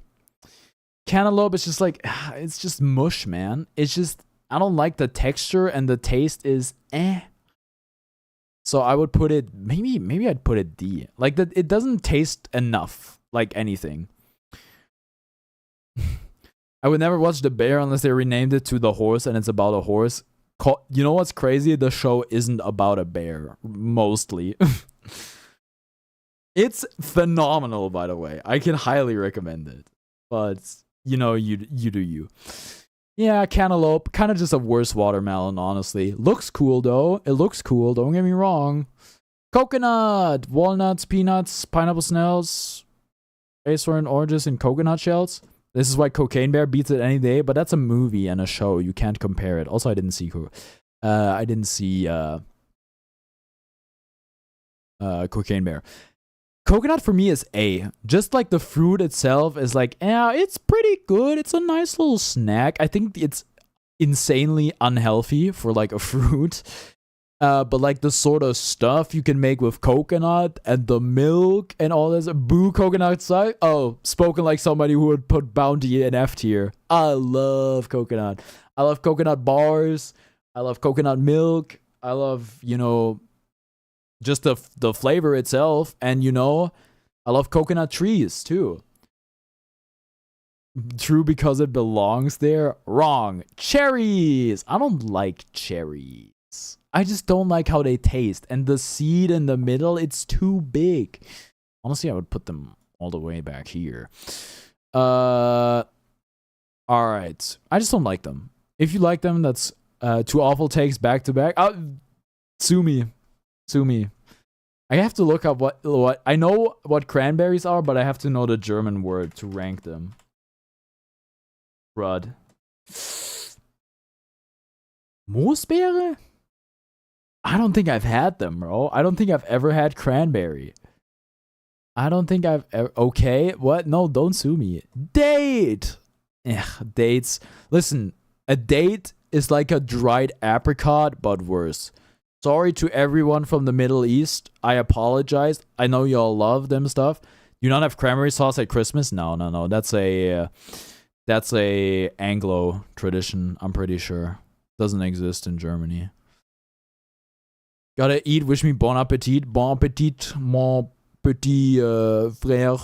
Cantaloupe is just like, it's just mush, man. It's just, I don't like the texture, and the taste is eh. So I would put it, maybe I'd put it D. Like, that, it doesn't taste enough like anything. I would never watch The Bear unless they renamed it to The Horse and it's about a horse. You know what's crazy? The show isn't about a bear, mostly. It's phenomenal, by the way. I can highly recommend it. But, you know, you do you. Yeah, cantaloupe. Kind of just a worse watermelon, honestly. Looks cool, though. It looks cool. Don't get me wrong. Coconut. Walnuts, peanuts, pineapple snails, acorn oranges, and coconut shells. This is why Cocaine Bear beats it any day, but that's a movie and a show. You can't compare it. Also, I didn't see Cocaine Bear. Coconut for me is A. Just like the fruit itself is like, yeah, it's pretty good. It's a nice little snack. I think it's insanely unhealthy for like a fruit. But like the sort of stuff you can make with coconut and the milk and all this. Boo, coconut suck. Oh, spoken like somebody who would put Bounty in F tier. I love coconut. I love coconut bars. I love coconut milk. I love, you know, just the flavor itself. And, you know, I love coconut trees too. True, because it belongs there. Wrong. Cherries. I don't like cherries. I just don't like how they taste. And the seed in the middle, it's too big. Honestly, I would put them all the way back here. Alright. I just don't like them. If you like them, that's two awful takes back to back. Sue me. Sue me. I have to look up what I know what cranberries are, but I have to know the German word to rank them. Crud. Moosbeere? I don't think I've had them, bro. I don't think I've ever had cranberry. I don't think I've ever... Okay, what? No, don't sue me. Date! Ugh, dates. Listen, a date is like a dried apricot, but worse. Sorry to everyone from the Middle East. I apologize. I know y'all love them stuff. You not have cranberry sauce at Christmas? No. That's a Anglo tradition, I'm pretty sure. Doesn't exist in Germany. Gotta eat, wish me bon appetit. Bon appetit, mon petit frère.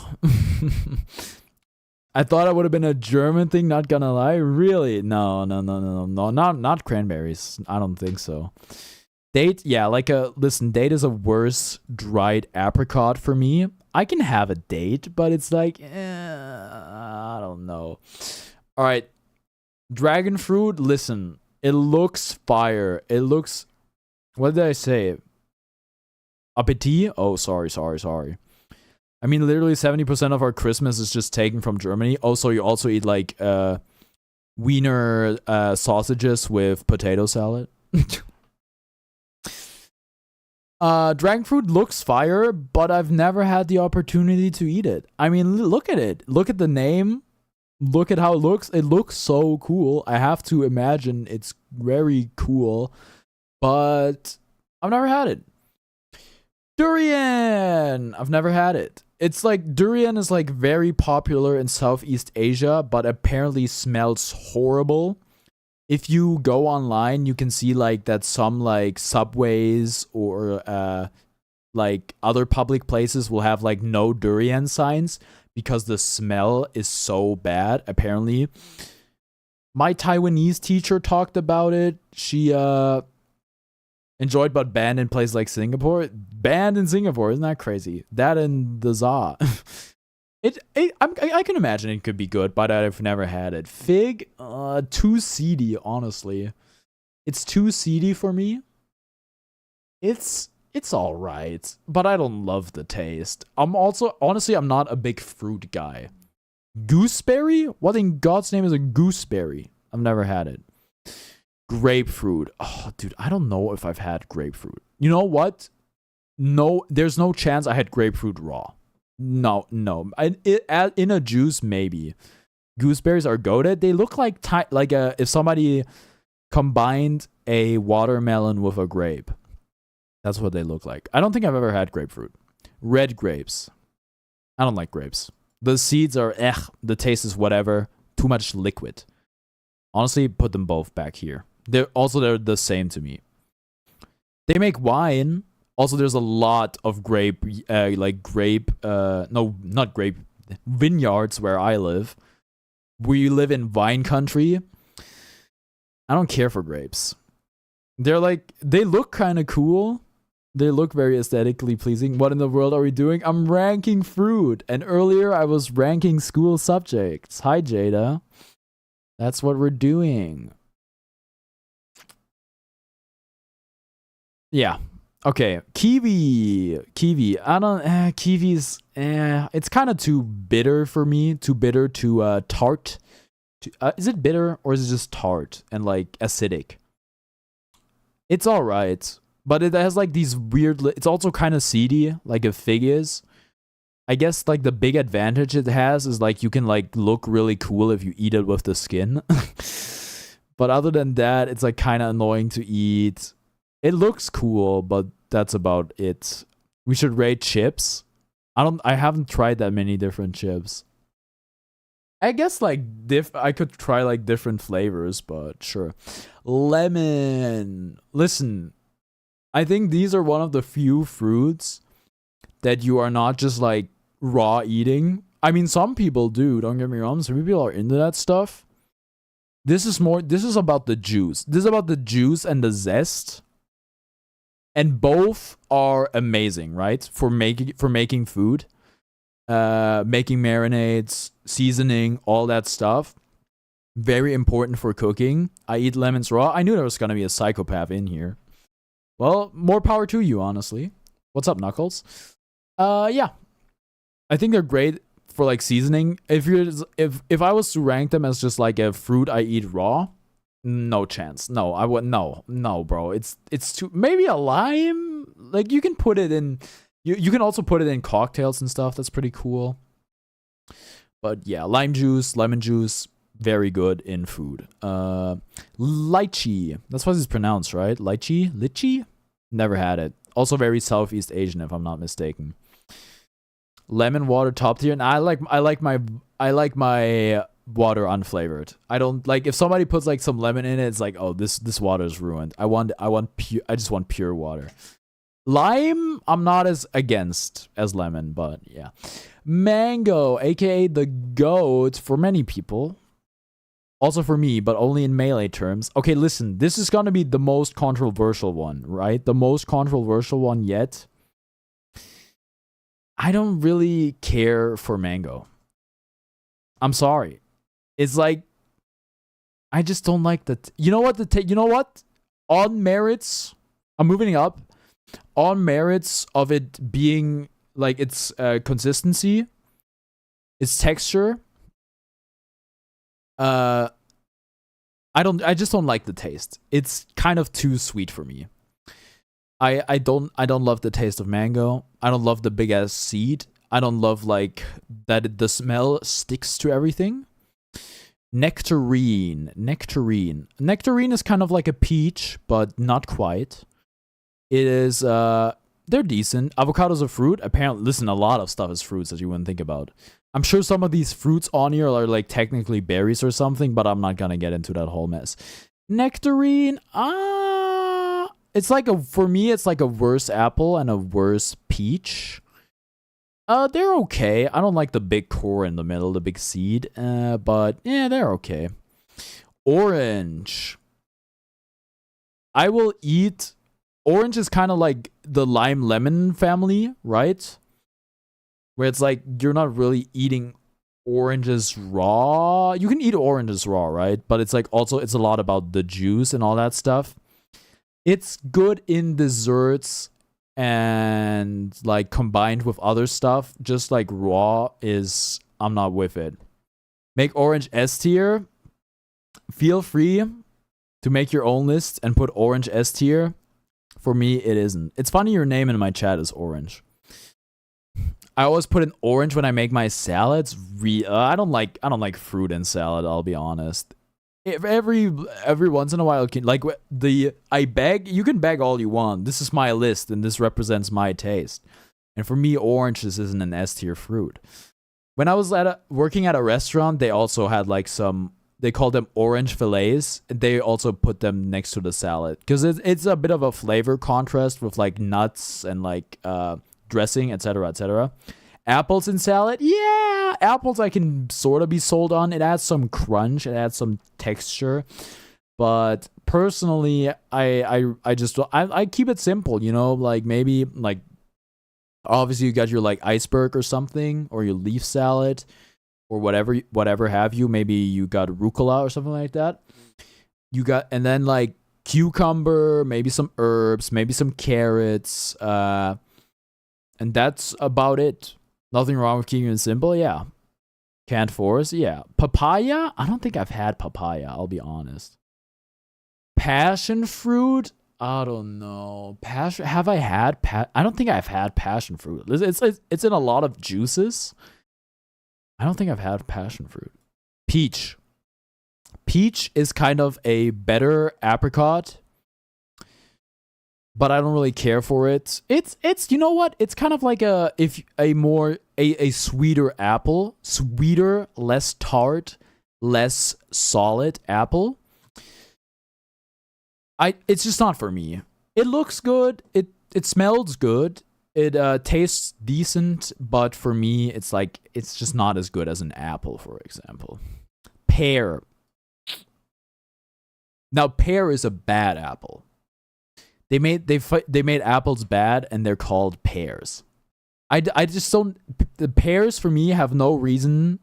I thought it would have been a German thing, not gonna lie. Really? No. Not cranberries. I don't think so. Date, yeah, date is a worse dried apricot for me. I can have a date, but it's like, I don't know. All right. Dragon fruit, listen, it looks fire. It looks... What did I say? Appetit? Oh, sorry. I mean, literally 70% of our Christmas is just taken from Germany. Also, you also eat like wiener sausages with potato salad. Dragon fruit looks fire, but I've never had the opportunity to eat it. I mean, look at it. Look at the name. Look at how it looks. It looks so cool. I have to imagine it's very cool. But I've never had it. Durian! I've never had it. It's like, durian is like very popular in Southeast Asia, but apparently smells horrible. If you go online, you can see like that some like subways or like other public places will have like no durian signs because the smell is so bad, apparently. My Taiwanese teacher talked about it. She enjoyed but banned in places like Singapore. Banned in Singapore, isn't that crazy? That and the ZA. I can imagine it could be good, but I've never had it. Fig, too seedy, honestly. It's too seedy for me. It's all right, but I don't love the taste. Honestly, I'm not a big fruit guy. Gooseberry? What in God's name is a gooseberry? I've never had it. Grapefruit. Oh, dude, I don't know if I've had grapefruit. You know what? No, there's no chance I had grapefruit raw. No. In a juice, maybe. Gooseberries are goated. They look like if somebody combined a watermelon with a grape. That's what they look like. I don't think I've ever had grapefruit. Red grapes. I don't like grapes. The seeds are the taste is whatever. Too much liquid. Honestly, put them both back here. They're the same to me. They make wine. Also, there's a lot of vineyards where I live. We live in vine country. I don't care for grapes. They look kind of cool. They look very aesthetically pleasing. What in the world are we doing? I'm ranking fruit. And earlier I was ranking school subjects. Hi, Jada. That's what we're doing. Yeah. Okay. Kiwi. Kiwi's, it's kind of too bitter for me. Too bitter to tart. Is it bitter or is it just tart and like acidic? It's all right. But it has like these weird... It's also kind of seedy, like a fig is. I guess like the big advantage it has is like you can like look really cool if you eat it with the skin. But other than that, it's like kind of annoying to eat. It looks cool, but that's about it. We should rate chips. I haven't tried that many different chips. I guess like I could try like different flavors, but sure. Lemon. Listen, I think these are one of the few fruits that you are not just like raw eating. I mean, some people do, don't get me wrong. Some people are into that stuff. This is about the juice. This is about the juice and the zest. And both are amazing, right? For making food. Making marinades, seasoning, all that stuff. Very important for cooking. I eat lemons raw. I knew there was going to be a psychopath in here. Well, more power to you, honestly. What's up, Knuckles? Yeah. I think they're great for like seasoning. If I was to rank them as just like a fruit I eat raw, no chance. No, I would no, bro. It's too, maybe a lime. Like you can put it in. You can also put it in cocktails and stuff. That's pretty cool. But yeah, lime juice, lemon juice, very good in food. Lychee. That's what it's pronounced, right? Lychee? Never had it. Also very Southeast Asian, if I'm not mistaken. Lemon water top tier, and I like my water unflavored. I don't like if somebody puts like some lemon in it. It's like, oh, this water is ruined. I just want pure water. Lime, I'm not as against as lemon, but yeah. Mango, aka the goat for many people. Also for me, but only in melee terms. Okay, listen, this is gonna be the most controversial one, right? The most controversial one yet. I don't really care for mango. I'm sorry. It's like, I just don't like the... You know what? On merits, I'm moving up. On merits of it being like its consistency, its texture, I just don't like the taste. It's kind of too sweet for me. I don't love the taste of mango. I don't love the big ass seed. I don't love like that the smell sticks to everything. Nectarine is kind of like a peach, but not quite. It is they're decent. Avocado's a fruit. Apparently, listen, a lot of stuff is fruits that you wouldn't think about. I'm sure some of these fruits on here are like technically berries or something, but I'm not gonna get into that whole mess. Nectarine, it's like for me, it's like a worse apple and a worse peach. They're okay. I don't like the big core in the middle, the big seed. But yeah, they're okay. Orange. I will eat. Orange is kind of like the lime lemon family, right? Where it's like you're not really eating oranges raw. You can eat oranges raw, right? But it's like also it's a lot about the juice and all that stuff. It's good in desserts and like combined with other stuff. Just like raw is, I'm not with it. Make orange S tier. Feel free to make your own list and put orange S tier. For me, it isn't. It's funny your name in my chat is orange. I always put in orange when I make my salads. I don't like fruit in salad. I'll be honest. Every once in a while, like you can beg all you want. This is my list, and this represents my taste. And for me, oranges isn't an S tier fruit. When I was working at a restaurant, they also had like they called them orange fillets. They also put them next to the salad because it's a bit of a flavor contrast with like nuts and like dressing, etc., etc. Apples in salad, yeah, apples I can sort of be sold on. It adds some crunch, it adds some texture, but personally, I keep it simple, you know, like maybe like obviously you got your like iceberg or something, or your leaf salad, or whatever have you. Maybe you got rucola or something like that. And then like cucumber, maybe some herbs, maybe some carrots, and that's about it. Nothing wrong with keeping it simple, yeah. Canned forest, yeah. Papaya? I don't think I've had papaya, I'll be honest. Passion fruit? I don't know. Have I had I don't think I've had passion fruit. It's in a lot of juices. I don't think I've had passion fruit. Peach. Peach is kind of a better apricot, but I don't really care for it. It's you know what? It's kind of like a sweeter apple, sweeter, less tart, less solid apple. It's just not for me. It looks good. It smells good. It tastes decent, but for me, it's just not as good as an apple, for example. Pear. Now, pear is a bad apple. They made apples bad, and they're called pears. I just don't. The pears for me have no reason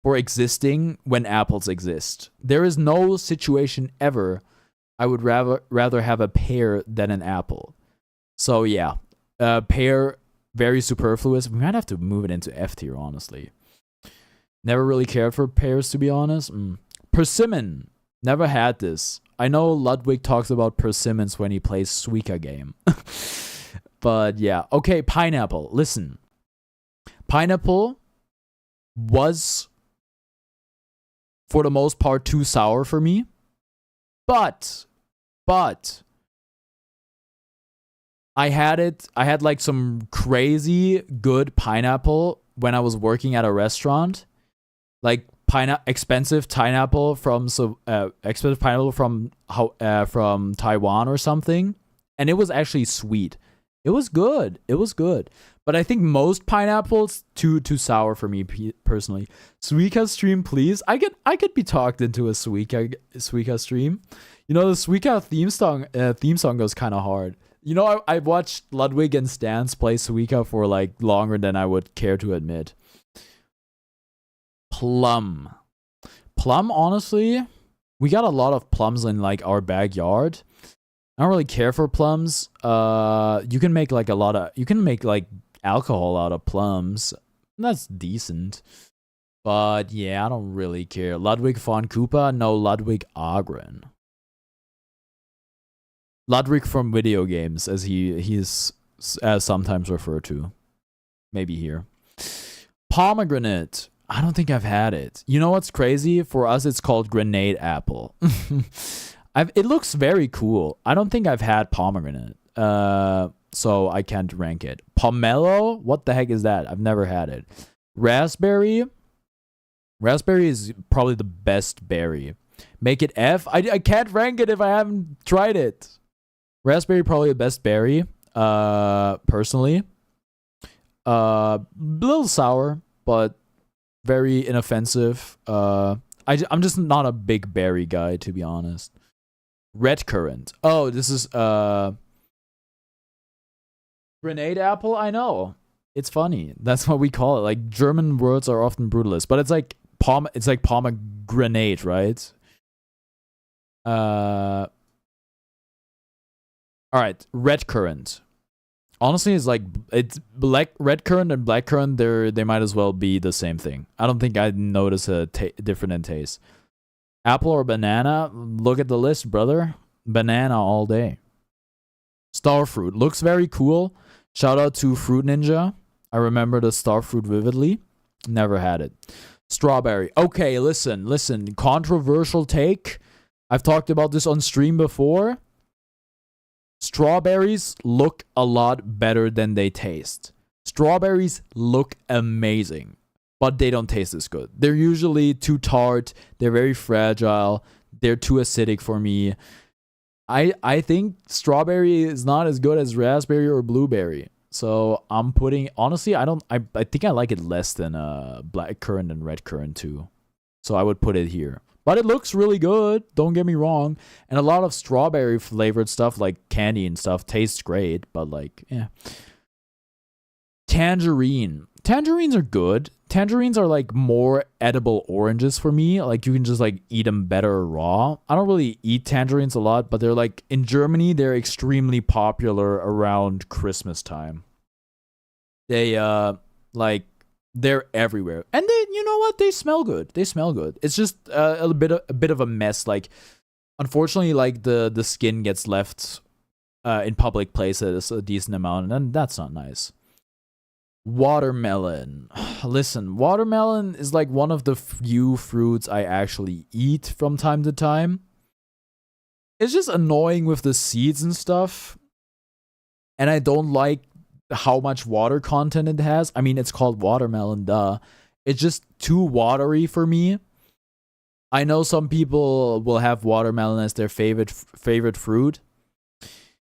for existing when apples exist. There is no situation ever I would rather have a pear than an apple. So yeah, pear very superfluous. We might have to move it into F tier, honestly. Never really cared for pears, to be honest. Persimmon. Never had this. I know Ludwig talks about persimmons when he plays Suika game. But yeah. Okay, pineapple. Listen. Pineapple was, for the most part, too sour for me. But I had like some crazy good pineapple when I was working at a restaurant. Like expensive pineapple from Taiwan or something, and it was actually sweet. It was good. But I think most pineapples too sour for me personally. Suika stream, please. I could be talked into a Suika stream. You know, the Suika theme song goes kind of hard. You know, I watched Ludwig and Stans play Suika for like longer than I would care to admit. Plum, honestly, we got a lot of plums in like our backyard. I don't really care for plums. You can make like alcohol out of plums. That's decent. But yeah, I don't really care. Ludwig von Koopa? No, Ludwig Agren. Ludwig from video games, as he's sometimes referred to. Maybe here. Pomegranate. I don't think I've had it. You know what's crazy? For us, it's called grenade apple. It looks very cool. I don't think I've had pomegranate. So I can't rank it. Pomelo? What the heck is that? I've never had it. Raspberry? Raspberry is probably the best berry. Make it F? I can't rank it if I haven't tried it. Raspberry probably the best berry. Personally. Little sour, but very inoffensive. I'm just not a big berry guy, to be honest. Red currant. Oh, this is grenade apple. I know It's funny. That's what we call it. Like German words are often brutalist, but it's like pomegranate, right? All right, red currant. Honestly, it's like it's red currant and black currant. They might as well be the same thing. I don't think I'd notice a different in taste. Apple or banana? Look at the list, brother. Banana all day. Starfruit looks very cool. Shout out to Fruit Ninja. I remember the starfruit vividly. Never had it. Strawberry. Okay, listen. Controversial take. I've talked about this on stream before. Strawberries look a lot better than they taste. Strawberries look amazing, but they don't taste as good. They're usually too tart. They're very fragile. They're too acidic for me. I think strawberry is not as good as raspberry or blueberry. So I'm putting, honestly, I think I like it less than black currant and red currant too. So I would put it here. But it looks really good, don't get me wrong. And a lot of strawberry flavored stuff like candy and stuff tastes great, but like, yeah. Tangerine. Tangerines are good. Tangerines are like more edible oranges for me. Like you can just like eat them better raw. I don't really eat tangerines a lot, but they're like in Germany, they're extremely popular around Christmas time. They like they're everywhere. And they, you know what? They smell good. They smell good. It's just a bit of a mess. Like unfortunately, like the skin gets left in public places a decent amount, and that's not nice. Watermelon. Listen, watermelon is like one of the few fruits I actually eat from time to time. It's just annoying with the seeds and stuff. And I don't like how much water content it has. I mean, it's called watermelon, duh. It's just too watery for me. I know some people will have watermelon as their favorite fruit.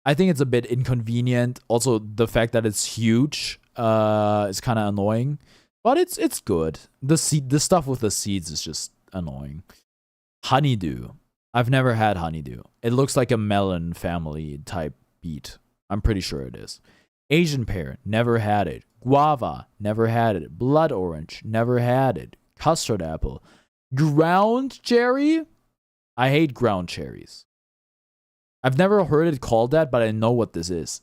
I think it's a bit inconvenient. Also, the fact that it's huge is kind of annoying, but it's good. The stuff with the seeds is just annoying. Honeydew. I've never had honeydew. It looks like a melon family type beet. I'm pretty sure it is. Asian pear, never had it. Guava, never had it. Blood orange, never had it. Custard apple. Ground cherry? I hate ground cherries. I've never heard it called that, but I know what this is.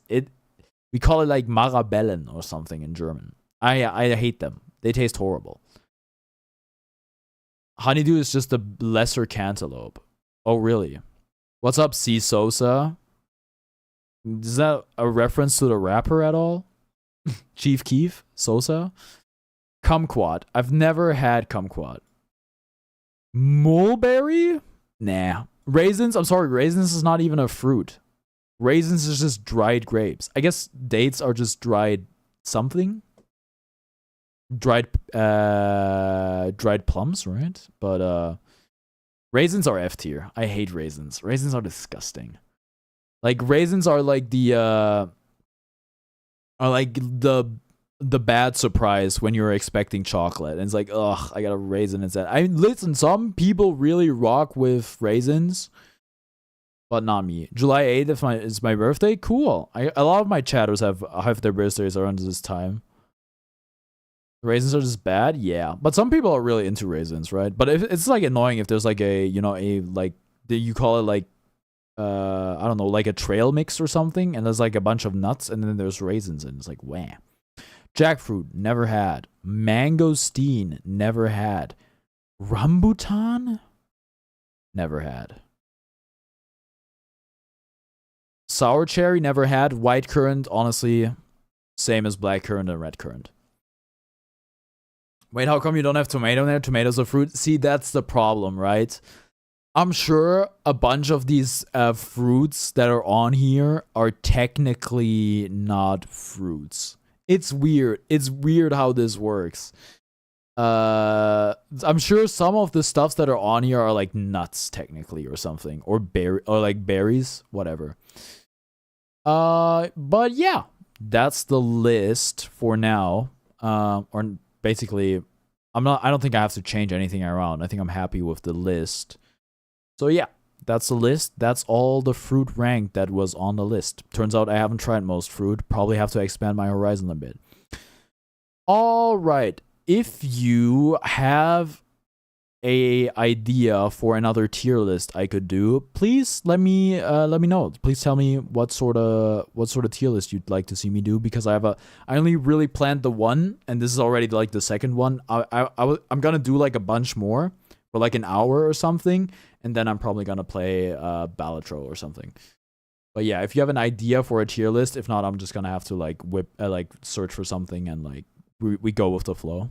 We call it like Marabellen or something in German. I hate them. They taste horrible. Honeydew is just a lesser cantaloupe. Oh, really? What's up, C. Sosa? Is that a reference to the rapper at all? Chief Keef? Sosa? Kumquat. I've never had kumquat. Mulberry? Nah. Raisins? I'm sorry, raisins is not even a fruit. Raisins is just dried grapes. I guess dates are just dried something. Dried plums, right? But raisins are F tier. I hate raisins. Raisins are disgusting. Like raisins are like the bad surprise when you're expecting chocolate. And it's like, ugh, I got a raisin instead. I mean, listen, some people really rock with raisins, but not me. July 8th is my birthday. Cool. A lot of my chatters have their birthdays around this time. Raisins are just bad, yeah. But some people are really into raisins, right? But if it's like annoying if there's like you call it like I don't know, like a trail mix or something, and there's like a bunch of nuts, and then there's raisins, and it's like, wah. Jackfruit, never had. Mangosteen, never had. Rambutan, never had. Sour cherry, never had. White currant, honestly, same as black currant and red currant. Wait, how come you don't have tomato in there? Tomatoes are fruit? See, that's the problem, right? I'm sure a bunch of these fruits that are on here are technically not fruits. It's weird. It's weird how this works. I'm sure some of the stuffs that are on here are like nuts technically or something, or like berries, whatever. But yeah, that's the list for now. Or basically, I don't think I have to change anything around. I think I'm happy with the list. So yeah, that's the list. That's all the fruit rank that was on the list. Turns out I haven't tried most fruit. Probably have to expand my horizon a bit. All right. If you have a idea for another tier list I could do, please let me know. Please tell me what sort of tier list you'd like to see me do, because I only really planned the one, and this is already like the second one. I'm gonna do like a bunch more for like an hour or something, and then I'm probably gonna play Balatro or something. But yeah, if you have an idea for a tier list, if not, I'm just gonna have to like search for something, and like we go with the flow.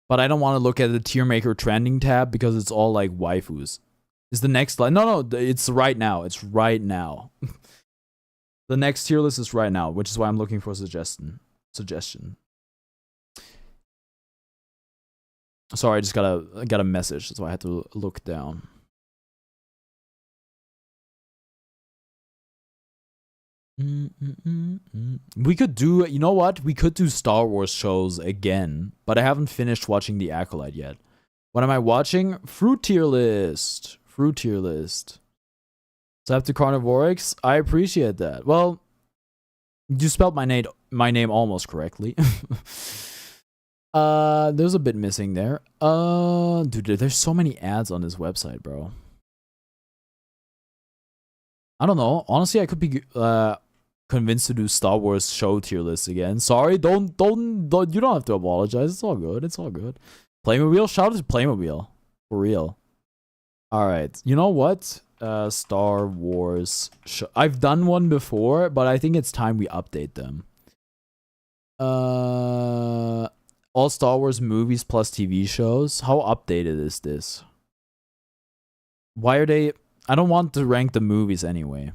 But I don't want to look at the tier maker trending tab because it's all like waifus. Is the next line? No, it's right now. It's right now. The next tier list is right now, which is why I'm looking for a suggestion. Sorry, I just got a message, so I had to look down. We could do, you know what? We could do Star Wars shows again, but I haven't finished watching The Acolyte yet. What am I watching? Fruit tier list. Septic Carnivorix. I appreciate that. Well, you spelled my name almost correctly. There's a bit missing there. Dude, there's so many ads on this website, bro. I don't know. Honestly, I could be convinced to do Star Wars show tier list again. Sorry, don't you don't have to apologize. It's all good. Playmobil, shout out to Playmobil. For real. Alright. You know what? Star Wars I've done one before, but I think it's time we update them. All Star Wars movies plus TV shows. How updated is this? Why are they... I don't want to rank the movies anyway.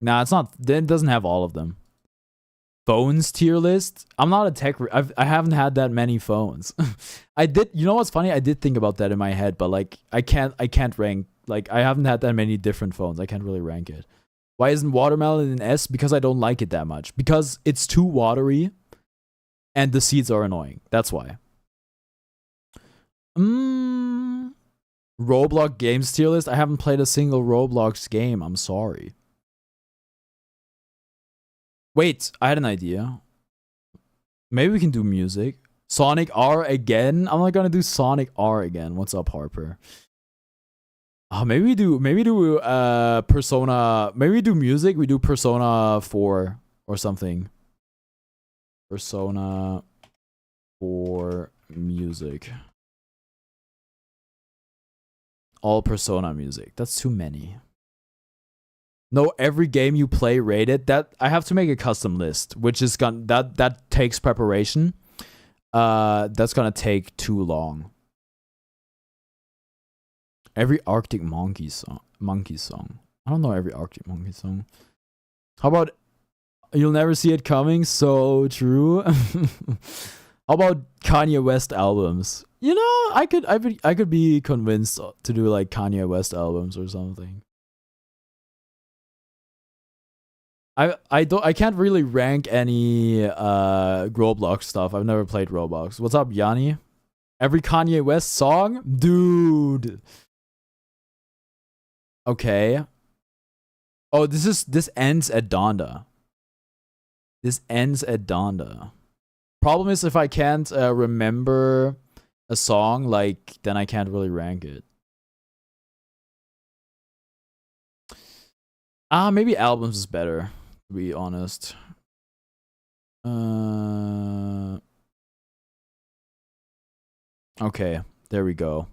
Nah, it's not. It doesn't have all of them. Phones tier list. I'm not a tech. I haven't had that many phones. I did. You know what's funny? I did think about that in my head, but like I can't rank. Like I haven't had that many different phones. I can't really rank it. Why isn't watermelon an S? Because I don't like it that much. Because it's too watery, and the seeds are annoying. That's why. Roblox games tier list. I haven't played a single Roblox game. I'm sorry. Wait, I had an idea. Maybe we can do music. Sonic R again? I'm not gonna do Sonic R again. What's up, Harper? Oh, maybe we do Persona. Maybe we do music. We do Persona 4 or something. Persona 4 music. All Persona music. That's too many. No, every game you play rated. That I have to make a custom list, which is that takes preparation. That's gonna take too long. Every Arctic Monkey song. I don't know every Arctic Monkey song. How about You'll Never See It Coming? So true. How about Kanye West albums? You know, I could be convinced to do like Kanye West albums or something. I can't really rank any Roblox stuff. I've never played Roblox. What's up, Yanni? Every Kanye West song? Dude. Okay. Oh, this ends at Donda. Problem is, if I can't remember a song, like, then I can't really rank it. Maybe albums is better, to be honest. Okay, there we go.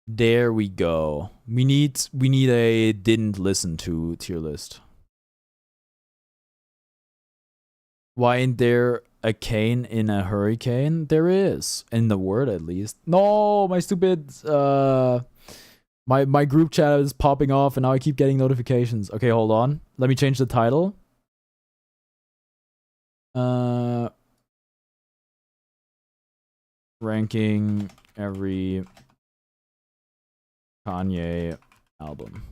We need a didn't listen to tier list. Why ain't there a cane in a hurricane? There is, in the word at least. No, my stupid my group chat is popping off, and now I keep getting notifications. Okay, hold on. Let me change the title. Ranking every Kanye album.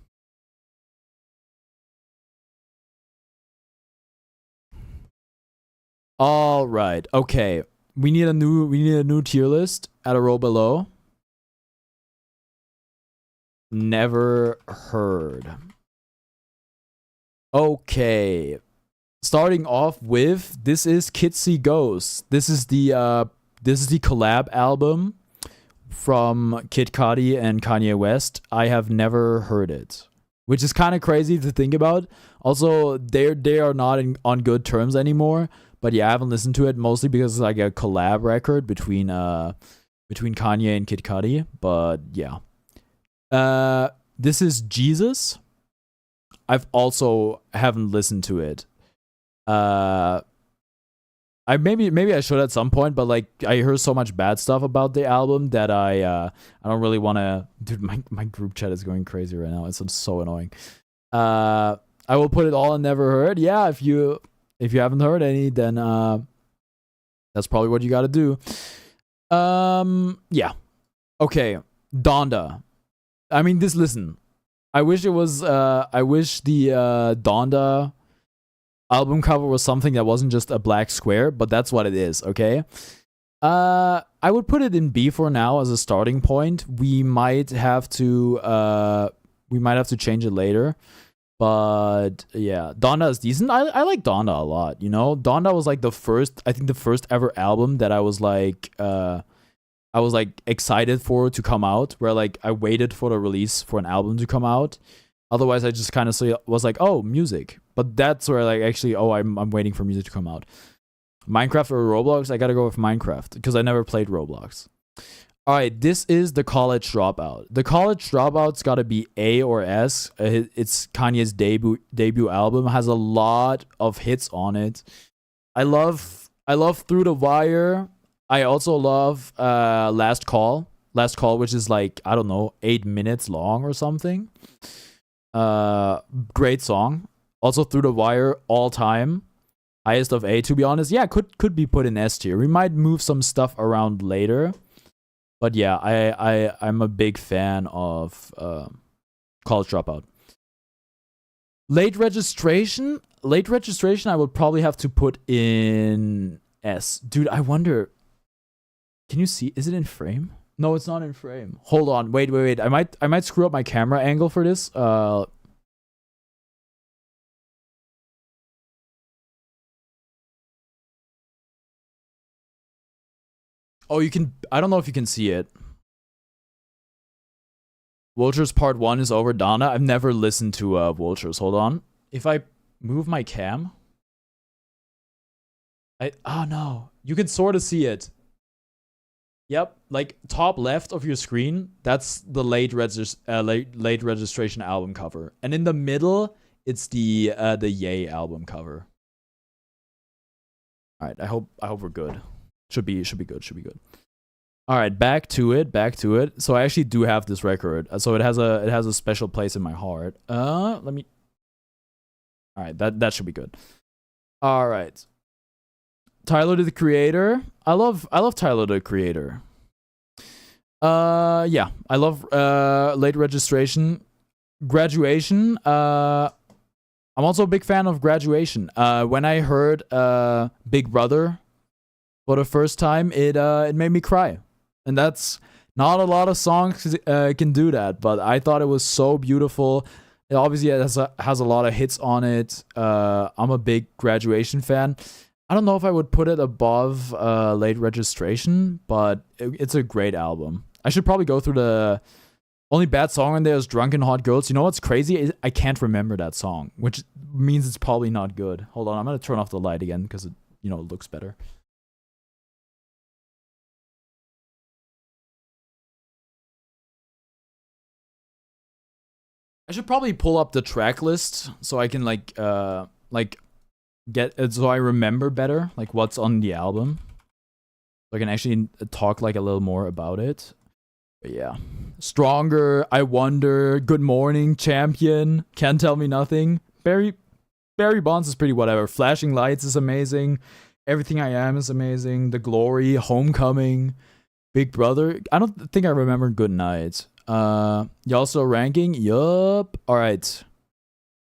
All right. Okay. We need a new tier list at a row below. never heard. Okay. Starting off with, this is Kids See Ghosts. This is the collab album from Kid Cudi and Kanye West. I have never heard it, which is kind of crazy to think about. Also, they are not on good terms anymore. But yeah, I haven't listened to it mostly because it's like a collab record between Kanye and Kid Cudi. But yeah, this is Jesus. I've also haven't listened to it. I maybe I should at some point, but like I heard so much bad stuff about the album that I don't really want to. Dude, my group chat is going crazy right now. It's so annoying. I will put it all in never heard. Yeah, if you haven't heard any, then that's probably what you got to do. Yeah. Okay, Donda. I mean, listen. I wish it was. I wish the Donda album cover was something that wasn't just a black square, but that's what it is. Okay. I would put it in B for now as a starting point. We might have to change it later. But yeah, Donda is decent. I like Donda a lot. You know, Donda was like the first ever album that I was like excited for to come out. Where like I waited for the release for an album to come out. Otherwise, I just kind of was like, oh, music. But that's where like actually, oh, I'm waiting for music to come out. Minecraft or Roblox? I gotta go with Minecraft because I never played Roblox. All right, this is The College Dropout. The College Dropout's got to be A or S. It's Kanye's debut album. Has a lot of hits on it. I love Through the Wire. I also love Last Call. Last Call, which is like, I don't know, 8 minutes long or something. Great song. Also Through the Wire, all time. Highest of A, to be honest. Yeah, could be put in S tier. We might move some stuff around later. But yeah, I'm a big fan of College Dropout. Late registration, I would probably have to put in S. Dude, I wonder. Can you see? Is it in frame? No, it's not in frame. Hold on, wait. I might screw up my camera angle for this. Oh, you can. I don't know if you can see it. Vultures Part 1 is over. Donda. I've never listened to Vultures. Hold on. If I move my cam. Oh no. You can sort of see it. Yep. Like top left of your screen. That's the late registration album cover. And in the middle, it's the Ye album cover. Alright, I hope we're good. Should be good. All right, back to it. So I actually do have this record. So it has a special place in my heart. Let me. All right, that should be good. All right. Tyler the Creator. I love Tyler the Creator. Yeah, I love Late Registration. Graduation. I'm also a big fan of Graduation. When I heard Big Brother for the first time, it made me cry. And that's not a lot of songs can do that, but I thought it was so beautiful. It obviously has a lot of hits on it. I'm a big Graduation fan. I don't know if I would put it above Late Registration, but it's a great album. I should probably go through the only bad song on there is Drunken Hot Girls. You know what's crazy? I can't remember that song, which means it's probably not good. Hold on, I'm going to turn off the light again because it looks better. I should probably pull up the track list so I can get it so I remember better like what's on the album. So I can actually talk like a little more about it. But yeah. Stronger, I Wonder, Good Morning, Champion, Can't Tell Me Nothing. Barry Bonds is pretty whatever. Flashing Lights is amazing. Everything I Am is amazing. The Glory, Homecoming, Big Brother. I don't think I remember Good Night. You also ranking? Yup. Alright.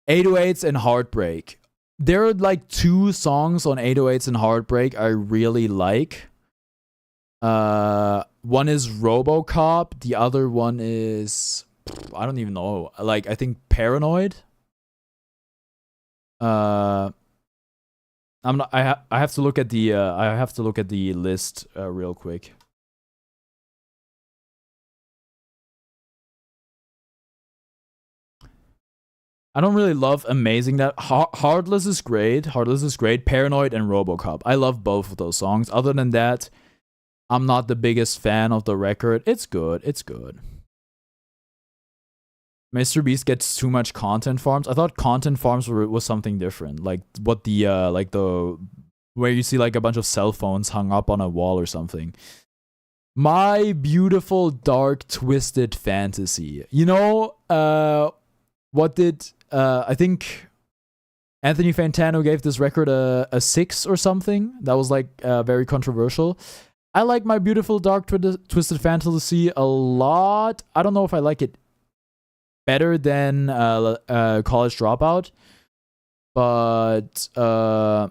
808s and Heartbreak. There are like 2 songs on 808s and Heartbreak I really like. One is RoboCop. The other one is I don't even know. Like I think Paranoid. I'm not. I have to look at the. I have to look at the list real quick. I don't really love Amazing That. Heartless is great. Heartless is great. Paranoid and RoboCop. I love both of those songs. Other than that, I'm not the biggest fan of the record. It's good. It's good. Mr. Beast gets too much content farms. I thought content farms was something different. Like what the where you see like a bunch of cell phones hung up on a wall or something. My Beautiful Dark Twisted Fantasy. You know, what did I think Anthony Fantano gave this record a 6 or something? That was like very controversial. I like My Beautiful Dark Twisted Fantasy a lot. I don't know if I like it better than College Dropout, but I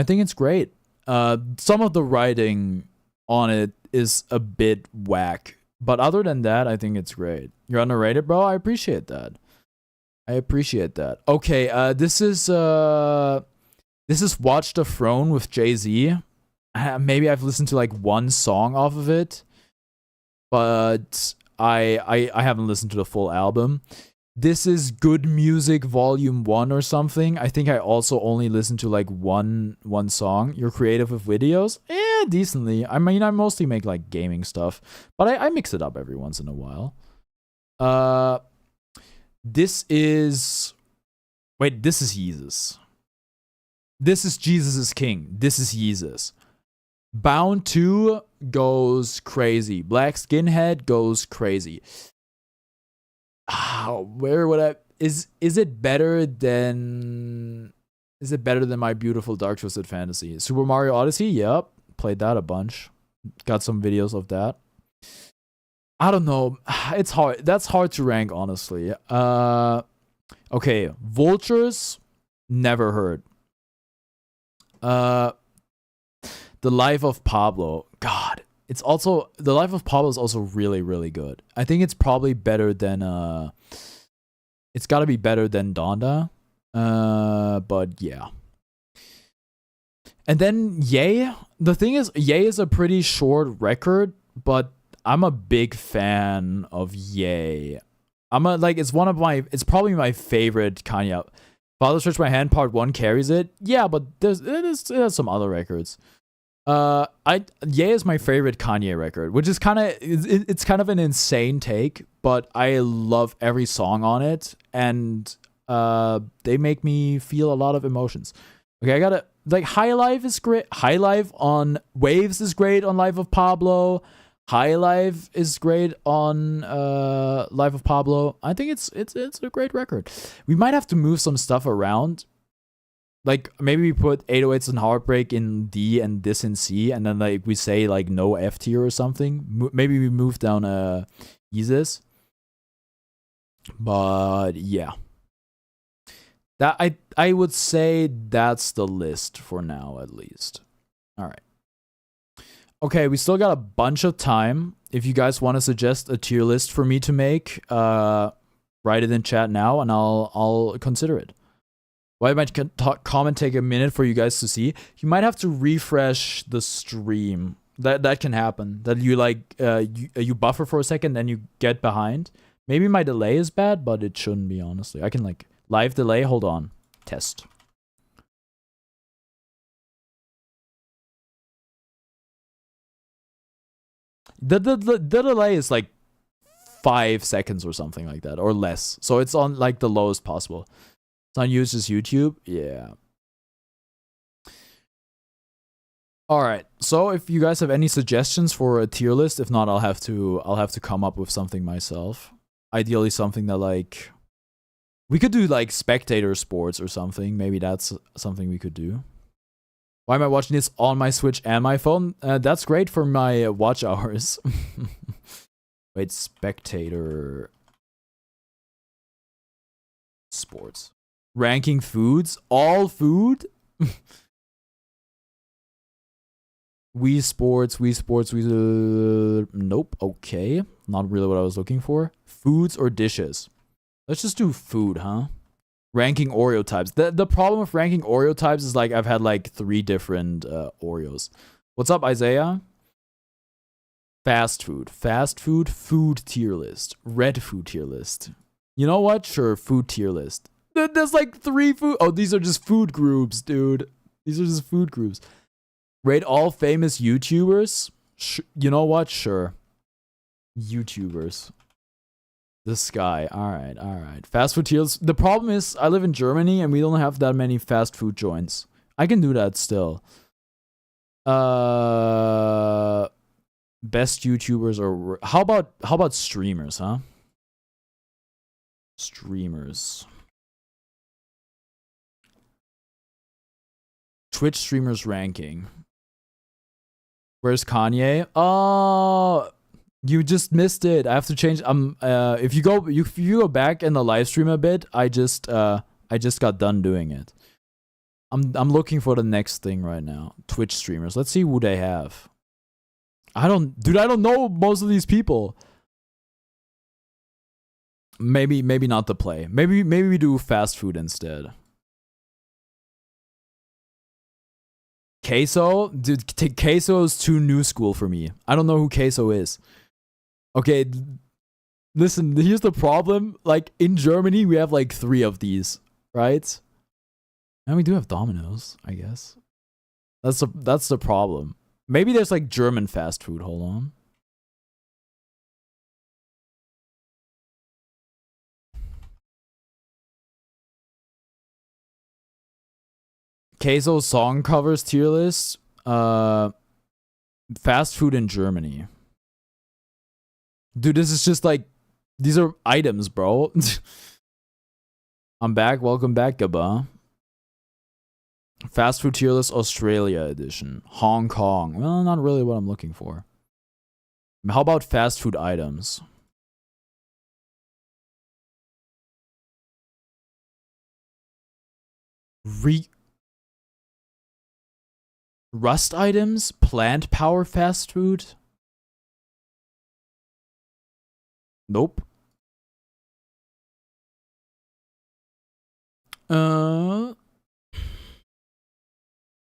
think it's great. Some of the writing on it is a bit whack, but other than that, I think it's great. You're underrated, bro. I appreciate that. I appreciate that. Okay, this is Watch the Throne with Jay-Z. Maybe I've listened to like one song off of it, but I haven't listened to the full album. This is Good Music Volume 1 or something. I think I also only listened to like one song. You're creative with videos? Decently. I mean, I mostly make like gaming stuff, but I mix it up every once in a while. This is Yeezus. This is Jesus is King. This is Yeezus. Bound 2 goes crazy. Black Skinhead goes crazy. Where would I... Is it better than... Is it better than My Beautiful Dark Twisted Fantasy? Super Mario Odyssey? Yep. Played that a bunch. Got some videos of that. I don't know. It's hard. That's hard to rank, honestly. Okay. Vultures? Never heard. The Life of Pablo. God. It's also... The Life of Pablo is also really, really good. I think it's probably better than... It's gotta be better than Donda. But yeah. And then Ye. The thing is, Ye is a pretty short record, but I'm a big fan of Ye. It's probably my favorite Kanye. Father Stretch My Hand Part 1 carries it. Yeah, but it has some other records. Ye is my favorite Kanye record, which is it's kind of an insane take, but I love every song on it, and they make me feel a lot of emotions. Okay, I gotta High Life is great. High Life on Waves is great on Life of Pablo. High Life is great on Life of Pablo. I think it's a great record. We might have to move some stuff around. Like maybe we put 808s and Heartbreak in D and this in C, and then like we say like no F tier or something. Maybe we move down Yeezus. But yeah. That I would say that's the list for now, at least. All right. Okay, we still got a bunch of time. If you guys want to suggest a tier list for me to make, write it in chat now, and I'll consider it. Why might comment take a minute for you guys to see? You might have to refresh the stream. That can happen. That you you buffer for a second, then you get behind. Maybe my delay is bad, but it shouldn't be, honestly. I can live delay. Hold on. Test. The delay is like 5 seconds or something like that, or less. So it's on like the lowest possible. It's on uses YouTube. Yeah. All right. So if you guys have any suggestions for a tier list, if not, I'll have to come up with something myself. Ideally, something that we could do like spectator sports or something. Maybe that's something we could do. Why am I watching this on my Switch and my phone? That's great for my watch hours. Wait, spectator sports. Ranking foods? All food? Wii Sports. Nope. Okay. Not really what I was looking for. Foods or dishes? Let's just do food, huh? Ranking Oreo types. The problem with ranking Oreo types is like I've had like 3 different Oreos. What's up, Isaiah? Fast food. Fast food, food tier list. Red food tier list. You know what? Sure, food tier list. There's like 3 food. Oh, these are just food groups, dude. These are just food groups. Rate all famous YouTubers. You know what? Sure. YouTubers. This guy. All right. Fast food tiers. The problem is I live in Germany and we don't have that many fast food joints. I can do that still. Best YouTubers or how about streamers, huh? Streamers. Twitch streamers ranking. Where's Kanye? Oh, you just missed it. I have to change. If you go back in the live stream a bit, I just got done doing it. I'm looking for the next thing right now. Twitch streamers. Let's see who they have. I don't know most of these people. Maybe not the play. Maybe we do fast food instead. Queso? Dude, Queso is too new school for me. I don't know who Queso is. Okay, listen, here's the problem. Like, in Germany, we have like 3 of these, right? And we do have Domino's, I guess. That's the problem. Maybe there's like German fast food. Hold on. Queso song covers tier list. Fast food in Germany. Dude, this is just like, these are items, bro. I'm back. Welcome back, Gaba. Fast food tier list Australia edition. Hong Kong. Well, not really what I'm looking for. How about fast food items? Rust items? Plant power fast food? Nope.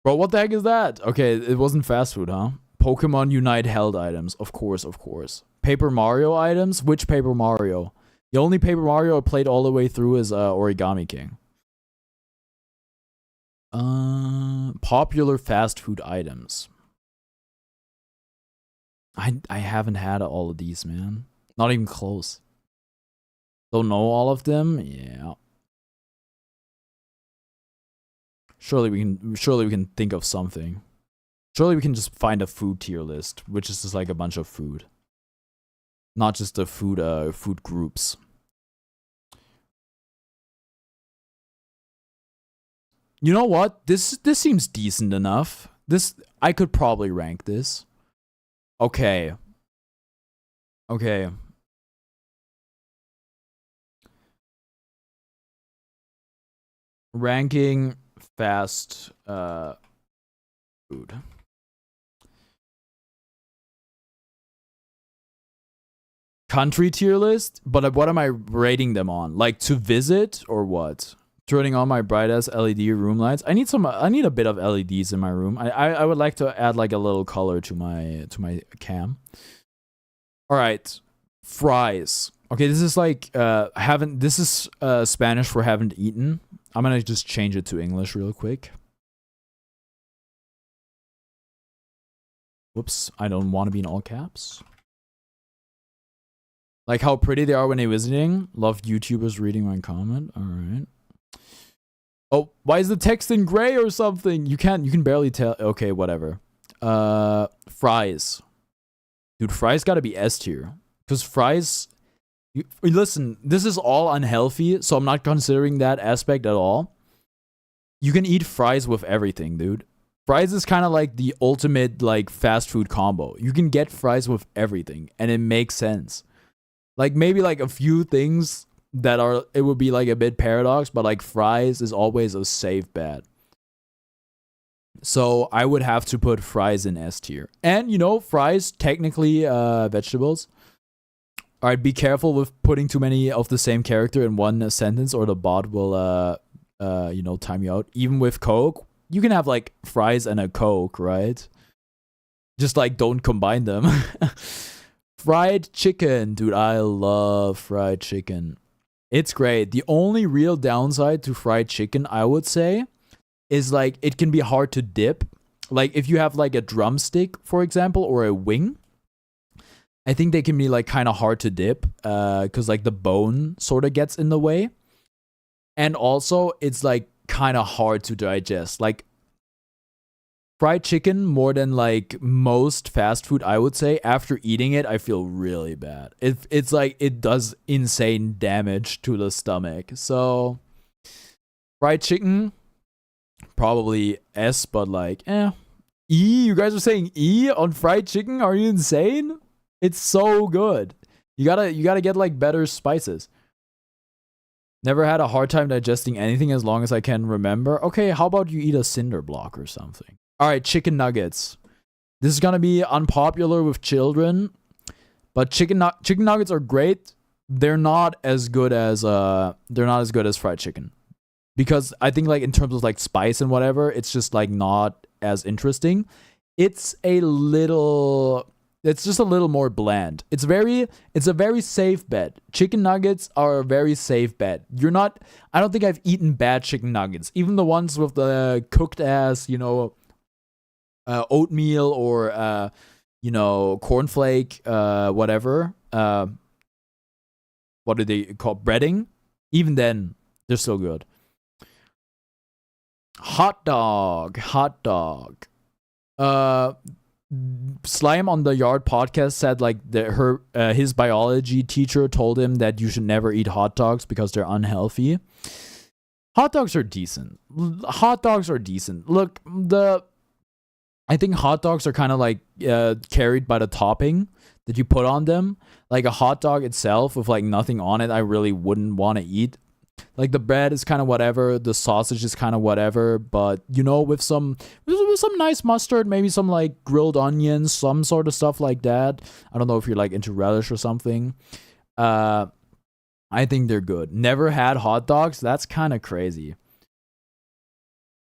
Bro, what the heck is that? Okay, it wasn't fast food, huh? Pokemon Unite held items. Of course. Paper Mario items? Which Paper Mario? The only Paper Mario I played all the way through is Origami King. Popular fast food items. I haven't had all of these, man. Not even close. Don't know all of them? Yeah. Surely we can think of something. Surely we can just find a food tier list, which is just like a bunch of food. Not just the food groups. You know what? This seems decent enough. I could probably rank this. Okay. Ranking fast food. Country tier list? But what am I rating them on? Like to visit or what? Turning on my bright ass LED room lights. I need a bit of LEDs in my room. I would like to add like a little color to my cam. All right. Fries. Okay, this is like this is Spanish for haven't eaten. I'm gonna just change it to English real quick. Whoops, I don't want to be in all caps. Like how pretty they are when they're visiting. Love YouTubers reading my comment. All right. Oh, why is the text in gray or something? You can barely tell. Okay, whatever. Fries. Dude, fries gotta be S tier. Because fries... listen, this is all unhealthy, so I'm not considering that aspect at all. You can eat fries with everything, dude. Fries is kind of like the ultimate like fast food combo. You can get fries with everything, and it makes sense. Like maybe like a few things that it would be like a bit paradox, but like fries is always a safe bet. So I would have to put fries in S tier. And you know, fries technically vegetables. All right, be careful with putting too many of the same character in one sentence, or the bot will time you out. Even with Coke, you can have like fries and a Coke, right? Just like don't combine them. Fried chicken, dude, I love fried chicken. It's great. The only real downside to fried chicken, I would say, is like it can be hard to dip. Like if you have like a drumstick, for example, or a wing, I think they can be like kind of hard to dip because like the bone sort of gets in the way. And also it's like kind of hard to digest. Like fried chicken, more than like most fast food, I would say, after eating it, I feel really bad. It's like it does insane damage to the stomach. So fried chicken, probably S, but like, E? You guys are saying E on fried chicken? Are you insane? It's so good. You gotta get like better spices. Never had a hard time digesting anything as long as I can remember. Okay, how about you eat a cinder block or something? All right, chicken nuggets. This is gonna be unpopular with children, but chicken nuggets are great. They're not as good as fried chicken, because I think like in terms of like spice and whatever, it's just like not as interesting. It's just a little more bland. It's a very safe bet. Chicken nuggets are a very safe bet. I don't think I've eaten bad chicken nuggets. Even the ones with the cooked ass, oatmeal or cornflake, whatever. What do they call breading? Even then, they're still good. Hot dog. Slime on the Yard podcast said like his biology teacher told him that you should never eat hot dogs because they're unhealthy. Hot dogs are decent. Look, I think hot dogs are kind of like carried by the topping that you put on them. Like a hot dog itself with like nothing on it, I really wouldn't want to eat. Like the bread is kind of whatever, the sausage is kind of whatever, but with some nice mustard, maybe some like grilled onions, some sort of stuff like that. I don't know if you're like into relish or something. I think they're good. Never had hot dogs. That's kind of crazy.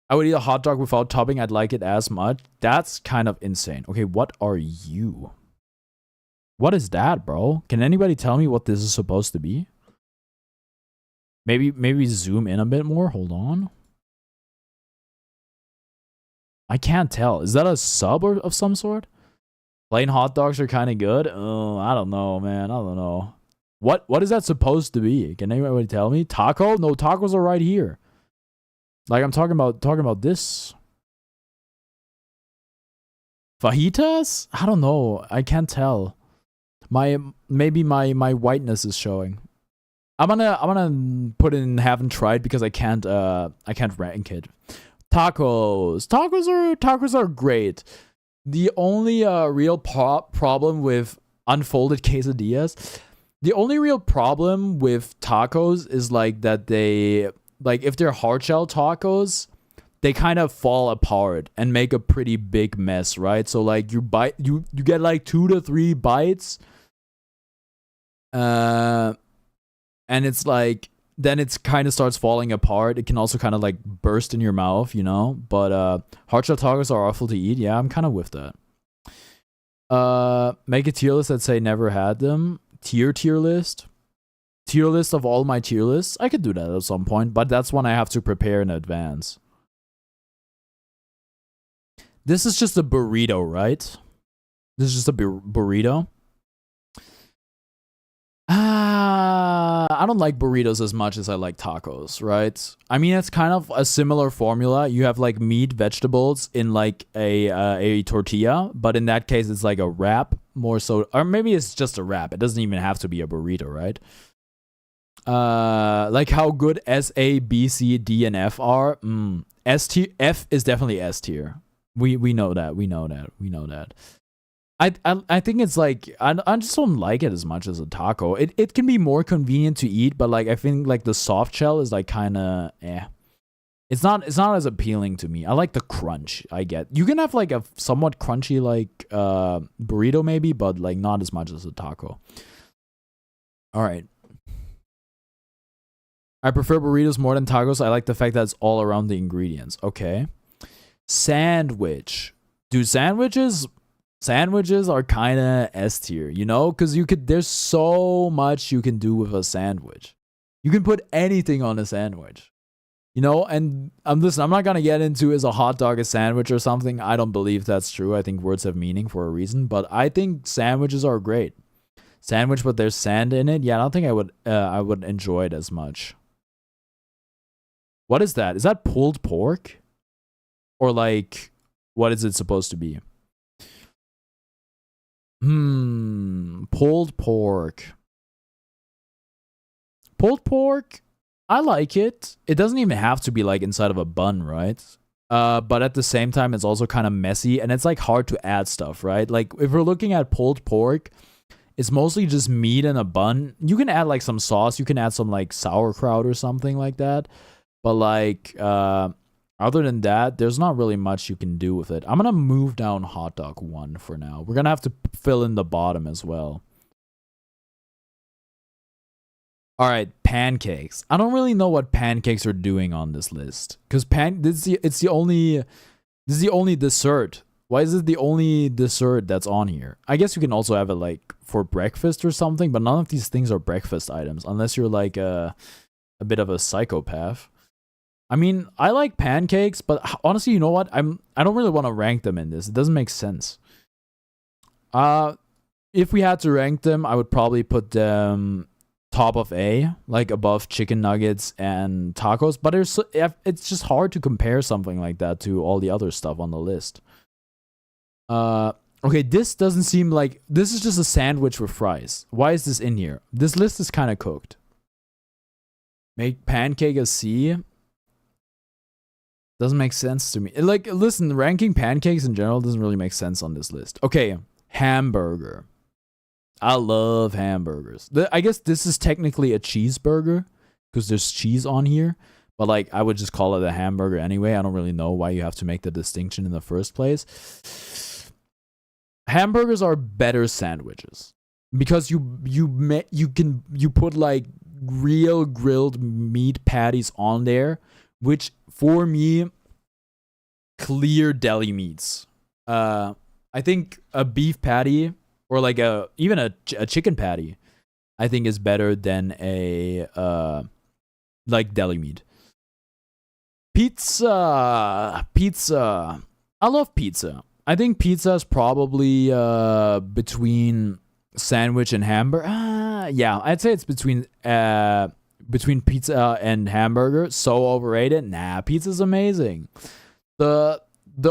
I would eat a hot dog without topping. I'd like it as much. That's kind of insane. Okay, what are you? What is that, bro? Can anybody tell me what this is supposed to be? Maybe zoom in a bit more. Hold on. I can't tell. Is that a sub of some sort? Plain hot dogs are kind of good. Oh, I don't know, man. I don't know. What is that supposed to be? Can anybody tell me? Taco? No, tacos are right here. Like I'm talking about this. Fajitas? I don't know. I can't tell. Maybe my whiteness is showing. I'm gonna put in haven't tried because I can't rank it. Tacos are great. The only real problem with unfolded quesadillas, the only real problem with tacos is like that they, like if they're hard shell tacos, they kind of fall apart and make a pretty big mess, right? So like you get like 2 to 3 bites, and it's like then it's kind of starts falling apart. It can also kind of like burst in your mouth, But hard shell tacos are awful to eat. Yeah, I'm kind of with that. Make a tier list that say never had them. Tier list of all my tier lists. I could do that at some point, but that's one I have to prepare in advance. This is just a burrito, right? This is just a burrito. I don't like burritos as much as I like tacos, right? I mean, it's kind of a similar formula. You have like meat, vegetables in like a tortilla, but in that case, it's like a wrap more so, or maybe it's just a wrap. It doesn't even have to be a burrito, right? Like how good S, A, B, C, D, and F are. S tier, F is definitely S tier. We know that. We know that. I think it's like I just don't like it as much as a taco. It can be more convenient to eat, but like I think like the soft shell is like kind of It's not as appealing to me. I like the crunch I get. You can have like a somewhat crunchy like burrito maybe, but like not as much as a taco. All right. I prefer burritos more than tacos. I like the fact that it's all around the ingredients. Okay. Sandwich. Dude, sandwiches are kind of S tier, you know? Because there's so much you can do with a sandwich. You can put anything on a sandwich. You know, and listen, I'm not gonna get into is a hot dog a sandwich or something. I don't believe that's true. I think words have meaning for a reason, but I think sandwiches are great. Sandwich, but there's sand in it. Yeah, I don't think I would enjoy it as much. What is that? Is that pulled pork? Or like, what is it supposed to be? Pulled pork. Pulled pork, I like it. It doesn't even have to be like inside of a bun, right? But at the same time, it's also kind of messy and it's like hard to add stuff, right? Like if we're looking at pulled pork, it's mostly just meat in a bun. You can add like some sauce. You can add some like sauerkraut or something like that. But like, other than that, there's not really much you can do with it. I'm gonna move down hot dog 1 for now. We're gonna have to fill in the bottom as well. All right, pancakes. I don't really know what pancakes are doing on this list because this is the only dessert. Why is it the only dessert that's on here? I guess you can also have it like for breakfast or something, but none of these things are breakfast items unless you're like a bit of a psychopath. I mean, I like pancakes, but honestly, you know what? I don't really want to rank them in this. It doesn't make sense. If we had to rank them, I would probably put them top of A, like above chicken nuggets and tacos. But it's just hard to compare something like that to all the other stuff on the list. Okay, this doesn't seem like this is just a sandwich with fries. Why is this in here? This list is kind of cooked. Make pancake a C. Doesn't make sense to me. Like, listen, ranking pancakes in general doesn't really make sense on this list. Okay, hamburger. I love hamburgers. I guess this is technically a cheeseburger because there's cheese on here. But like, I would just call it a hamburger anyway. I don't really know why you have to make the distinction in the first place. Hamburgers are better sandwiches because you put like real grilled meat patties on there, which for me, clear deli meats. I think a beef patty or like even a chicken patty, I think is better than a like deli meat. Pizza. I love pizza. I think pizza is probably between sandwich and hamburger. Yeah, I'd say it's between pizza and hamburger. So overrated. Nah, pizza's amazing. The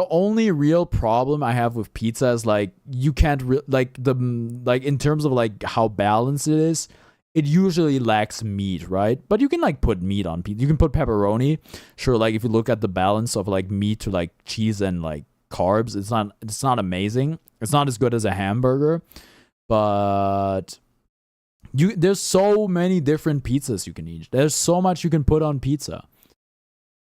only real problem I have with pizza is like you can't like in terms of like how balanced it is. It usually lacks meat, right? But you can like put meat on pizza. You can put pepperoni. Sure, like if you look at the balance of like meat to like cheese and like carbs, it's not amazing. It's not as good as a hamburger, but there's so many different pizzas you can eat. There's so much you can put on pizza,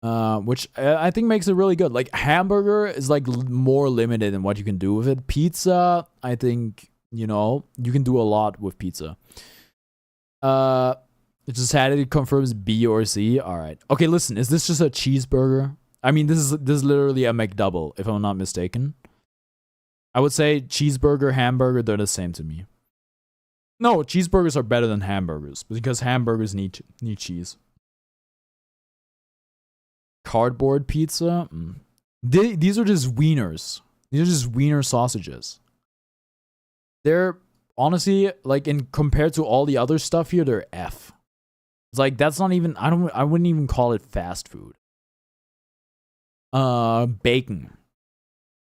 which I think makes it really good. Like hamburger is like more limited in what you can do with it. Pizza, I think you can do a lot with pizza. It just had it confirms B or C. All right. Okay, listen. Is this just a cheeseburger? I mean, this is literally a McDouble, if I'm not mistaken. I would say cheeseburger, hamburger, they're the same to me. No, cheeseburgers are better than hamburgers because hamburgers need cheese. Cardboard pizza. These are just wieners. These are just wiener sausages. They're honestly like in compared to all the other stuff here, they're F. It's like that's not even. I wouldn't even call it fast food. Bacon.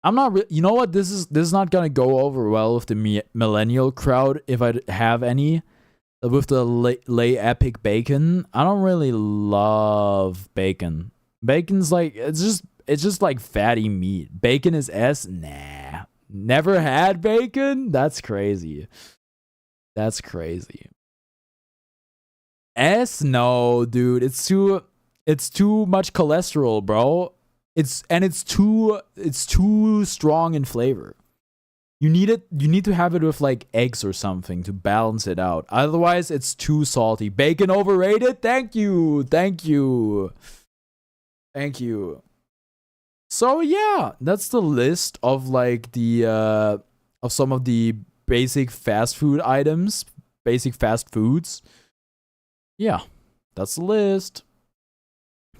I'm not. You know what? This is not gonna go over well with the millennial crowd if I have any. With the lay epic bacon, I don't really love bacon. Bacon's like it's just like fatty meat. Bacon is S. Nah, never had bacon. That's crazy. That's crazy. S, no, dude. It's too much cholesterol, bro. It's too strong in flavor. You need to have it with like eggs or something to balance it out. Otherwise, it's too salty. Bacon overrated? Thank you. Thank you. Thank you. So yeah, that's the list of like the of some of the basic fast food items, basic fast foods. Yeah, that's the list.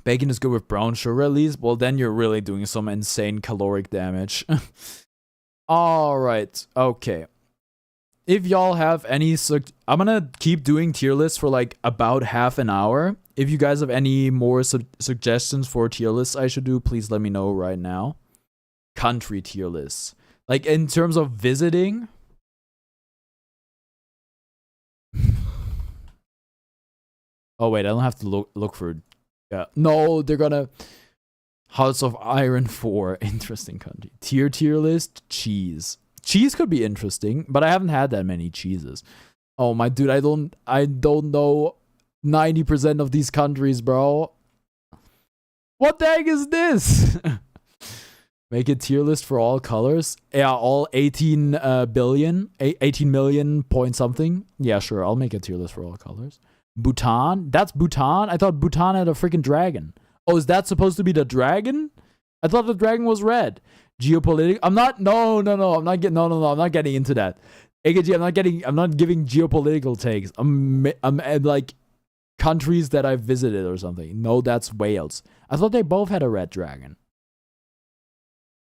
Bacon is good with brown sugar at least. Well, then you're really doing some insane caloric damage. All right. Okay. If y'all have any, I'm gonna keep doing tier lists for like about half an hour. If you guys have any more suggestions for tier lists I should do, please let me know right now. Country tier lists, like in terms of visiting. Oh wait, I don't have to look for. Yeah, no, they're gonna. House of Iron 4, interesting country. Tier list, cheese. Cheese could be interesting, but I haven't had that many cheeses. Oh my dude, I don't know 90% of these countries, bro. What the heck is this? Make a tier list for all colors. Yeah, all 18 billion, 18 million point something. Yeah, sure, I'll make a tier list for all colors. Bhutan? That's Bhutan? I thought Bhutan had a freaking dragon. Oh, is that supposed to be the dragon? I thought the dragon was red. Geopolitical. I'm not. No. I'm not getting. No. I'm not getting into that. AKG. I'm not giving geopolitical takes. I'm like countries that I've visited or something. No, that's Wales. I thought they both had a red dragon.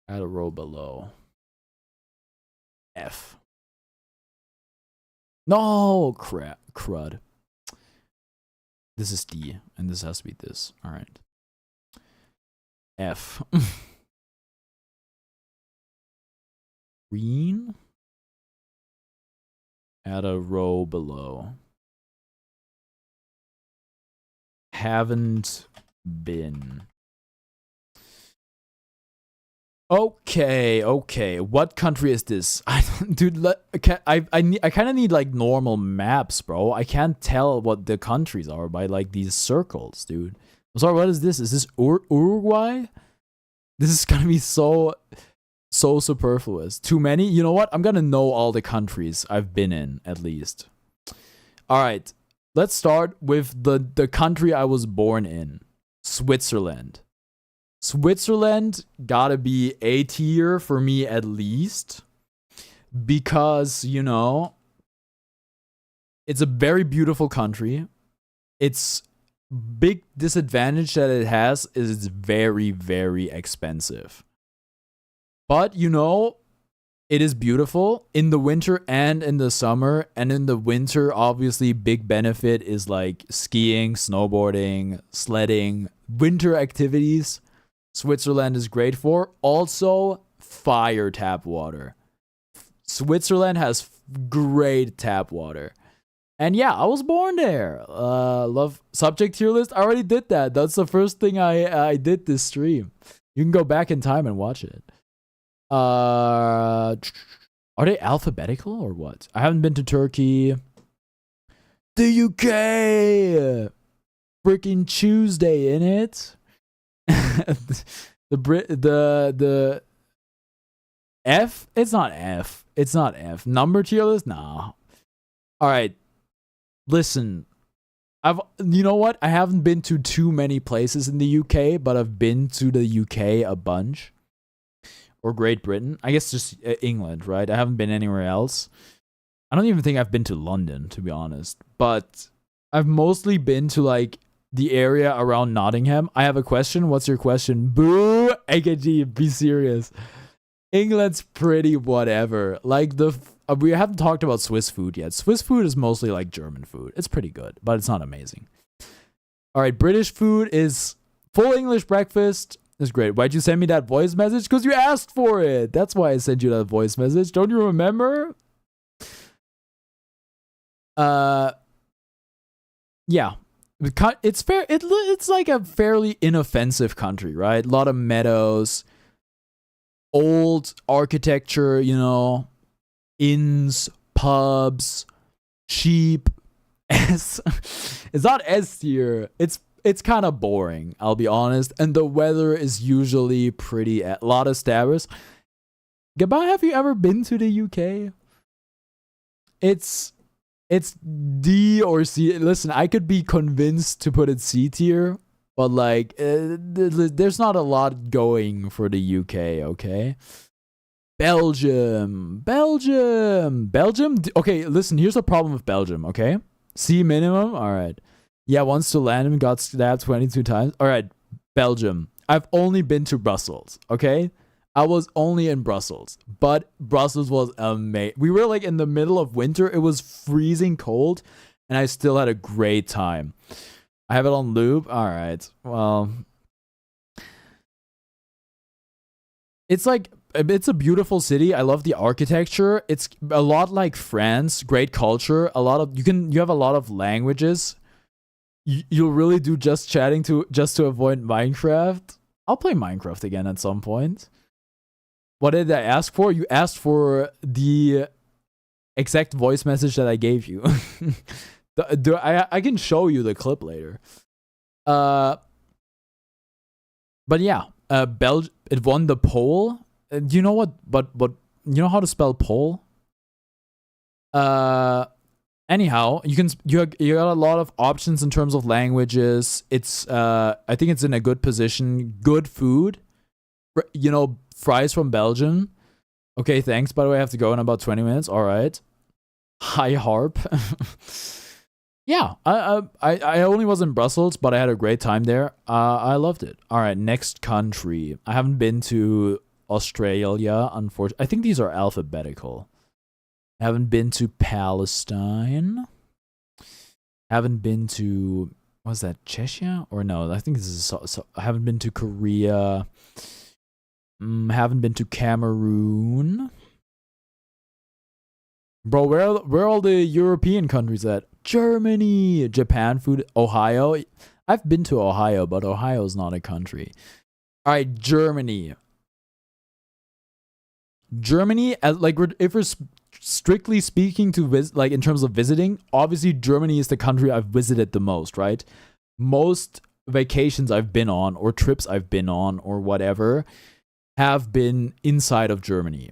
Add a row below. F. No, crud. This is D, and this has to be this. All right. F. Green. Add a row below. Haven't been. Okay. What country is this? Dude, I kind of need like normal maps, bro. I can't tell what the countries are by like these circles, dude. I'm sorry, what is this? Is this Uruguay? This is gonna be so superfluous. Too many? You know what? I'm gonna know all the countries I've been in, at least. Alright. Let's start with the country I was born in. Switzerland. Switzerland gotta be A tier for me at least. Because, you know, it's a very beautiful country. Its big disadvantage that it has is it's very, very expensive. But, you know, it is beautiful in the winter and in the summer. And in the winter, obviously, big benefit is like skiing, snowboarding, sledding, winter activities. Switzerland is great for. Also, fire tap water. Switzerland has great tap water. And yeah, I was born there. Love subject tier list. I already did that. That's the first thing I did this stream. You can go back in time and watch it. Are they alphabetical or what? I haven't been to Turkey. The UK. Freaking Tuesday in it. the F. It's not F. It's not F. Number tier list. Nah. All right. Listen, you know what? I haven't been to too many places in the UK, but I've been to the UK a bunch. Or Great Britain. I guess just England, right? I haven't been anywhere else. I don't even think I've been to London, to be honest. But I've mostly been to like the area around Nottingham. I have a question. What's your question? Boo! AKG, be serious. England's pretty whatever. Like we haven't talked about Swiss food yet. Swiss food is mostly like German food. It's pretty good, but it's not amazing. All right, British food is full English breakfast. It's great. Why'd you send me that voice message? Because you asked for it. That's why I sent you that voice message. Don't you remember? Yeah. It's fair. It's like a fairly inoffensive country, right? A lot of meadows, old architecture, you know, inns, pubs, sheep. It's not S tier. It's kind of boring, I'll be honest. And the weather is usually pretty. A lot of stabbers. Gabon, have you ever been to the UK? It's D or C. Listen, I could be convinced to put it C tier, but like, there's not a lot going for the UK. Okay. Belgium. Okay, listen. Here's the problem with Belgium. Okay, C minimum. All right. Yeah, once to land him got stabbed 22 times. All right, Belgium. I've only been to Brussels. Okay, I was only in Brussels, but Brussels was amazing. We were like in the middle of winter. It was freezing cold, and I still had a great time. I have it on loop. All right. Well, it's like it's a beautiful city. I love the architecture. It's a lot like France. Great culture. A lot of you have a lot of languages. You'll really do just chatting to avoid Minecraft. I'll play Minecraft again at some point. What did I ask for? You asked for the exact voice message that I gave you. I can show you the clip later. But yeah, it won the poll. Do you know what? But you know how to spell poll? Anyhow, you got a lot of options in terms of languages. It's I think it's in a good position. Good food. You know, fries from Belgium. Okay, thanks. By the way, I have to go in about 20 minutes. All right. High harp. Yeah, I only was in Brussels, but I had a great time there. I loved it. All right, next country. I haven't been to Australia, unfortunately. I think these are alphabetical. Haven't been to Palestine. Haven't been to, was that Czechia? Or no, I think this is, I haven't been to Korea. Haven't been to Cameroon. Bro, where are all the European countries at? Germany, Japan food, Ohio. I've been to Ohio, but Ohio is not a country. All right, Germany. Germany, like if we're strictly speaking to like in terms of visiting, obviously Germany is the country I've visited the most, right? Most vacations I've been on or trips I've been on or whatever have been inside of Germany.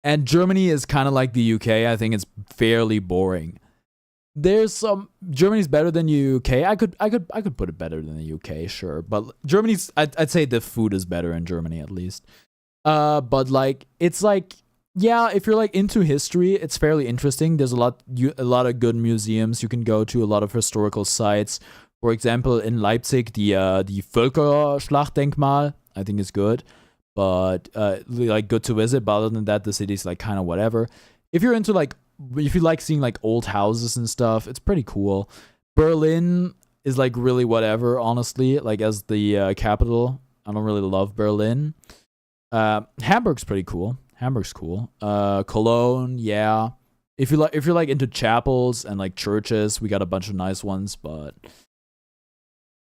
And Germany is kind of like the UK. I think it's fairly boring. There's some Germany's better than UK. I could put it better than the UK, sure. But Germany's I'd say the food is better in Germany at least. But like it's like, yeah, if you're like into history, it's fairly interesting. There's a lot of good museums you can go to, a lot of historical sites. For example, in Leipzig, the Völkerschlachtdenkmal, I think is good. But like good to visit. But other than that, the city's like kind of whatever. If you're into like, if you like seeing like old houses and stuff, it's pretty cool. Berlin is like really whatever, honestly. Like as the capital, I don't really love Berlin. Hamburg's pretty cool. Hamburg's cool. Cologne, yeah. If you're like into chapels and like churches, we got a bunch of nice ones, but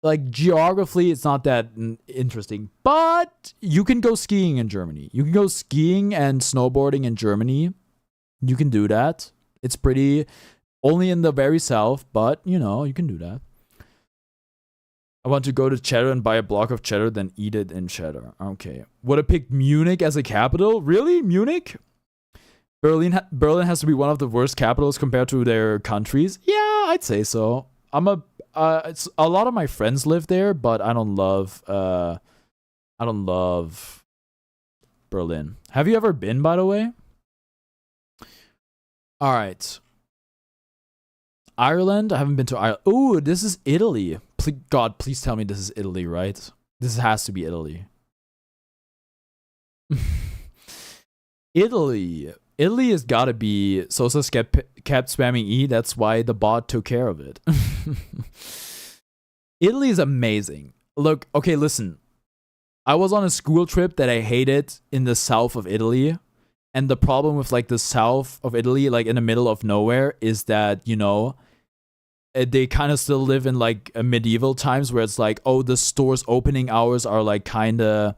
like geographically, it's not that interesting. But you can go skiing in Germany. You can go skiing and snowboarding in Germany. You can do that. It's pretty, only in the very south, but you know, you can do that. I want to go to Cheddar and buy a block of cheddar, then eat it in Cheddar. Okay. Would have picked Munich as a capital? Really? Munich? Berlin has to be one of the worst capitals compared to their countries. Yeah, I'd say so. It's a lot of my friends live there, but I don't love Berlin. Have you ever been, by the way? All right. Ireland. I haven't been to Ireland. Ooh, this is Italy. God, please tell me this is Italy, right? This has to be Italy. Italy has got to be. Sosa kept spamming E. That's why the bot took care of it. Italy is amazing. Look, okay, listen. I was on a school trip that I hated in the south of Italy. And the problem with like the south of Italy, like in the middle of nowhere, is that, you know, they kind of still live in like a medieval times where it's like, oh, the store's opening hours are like they're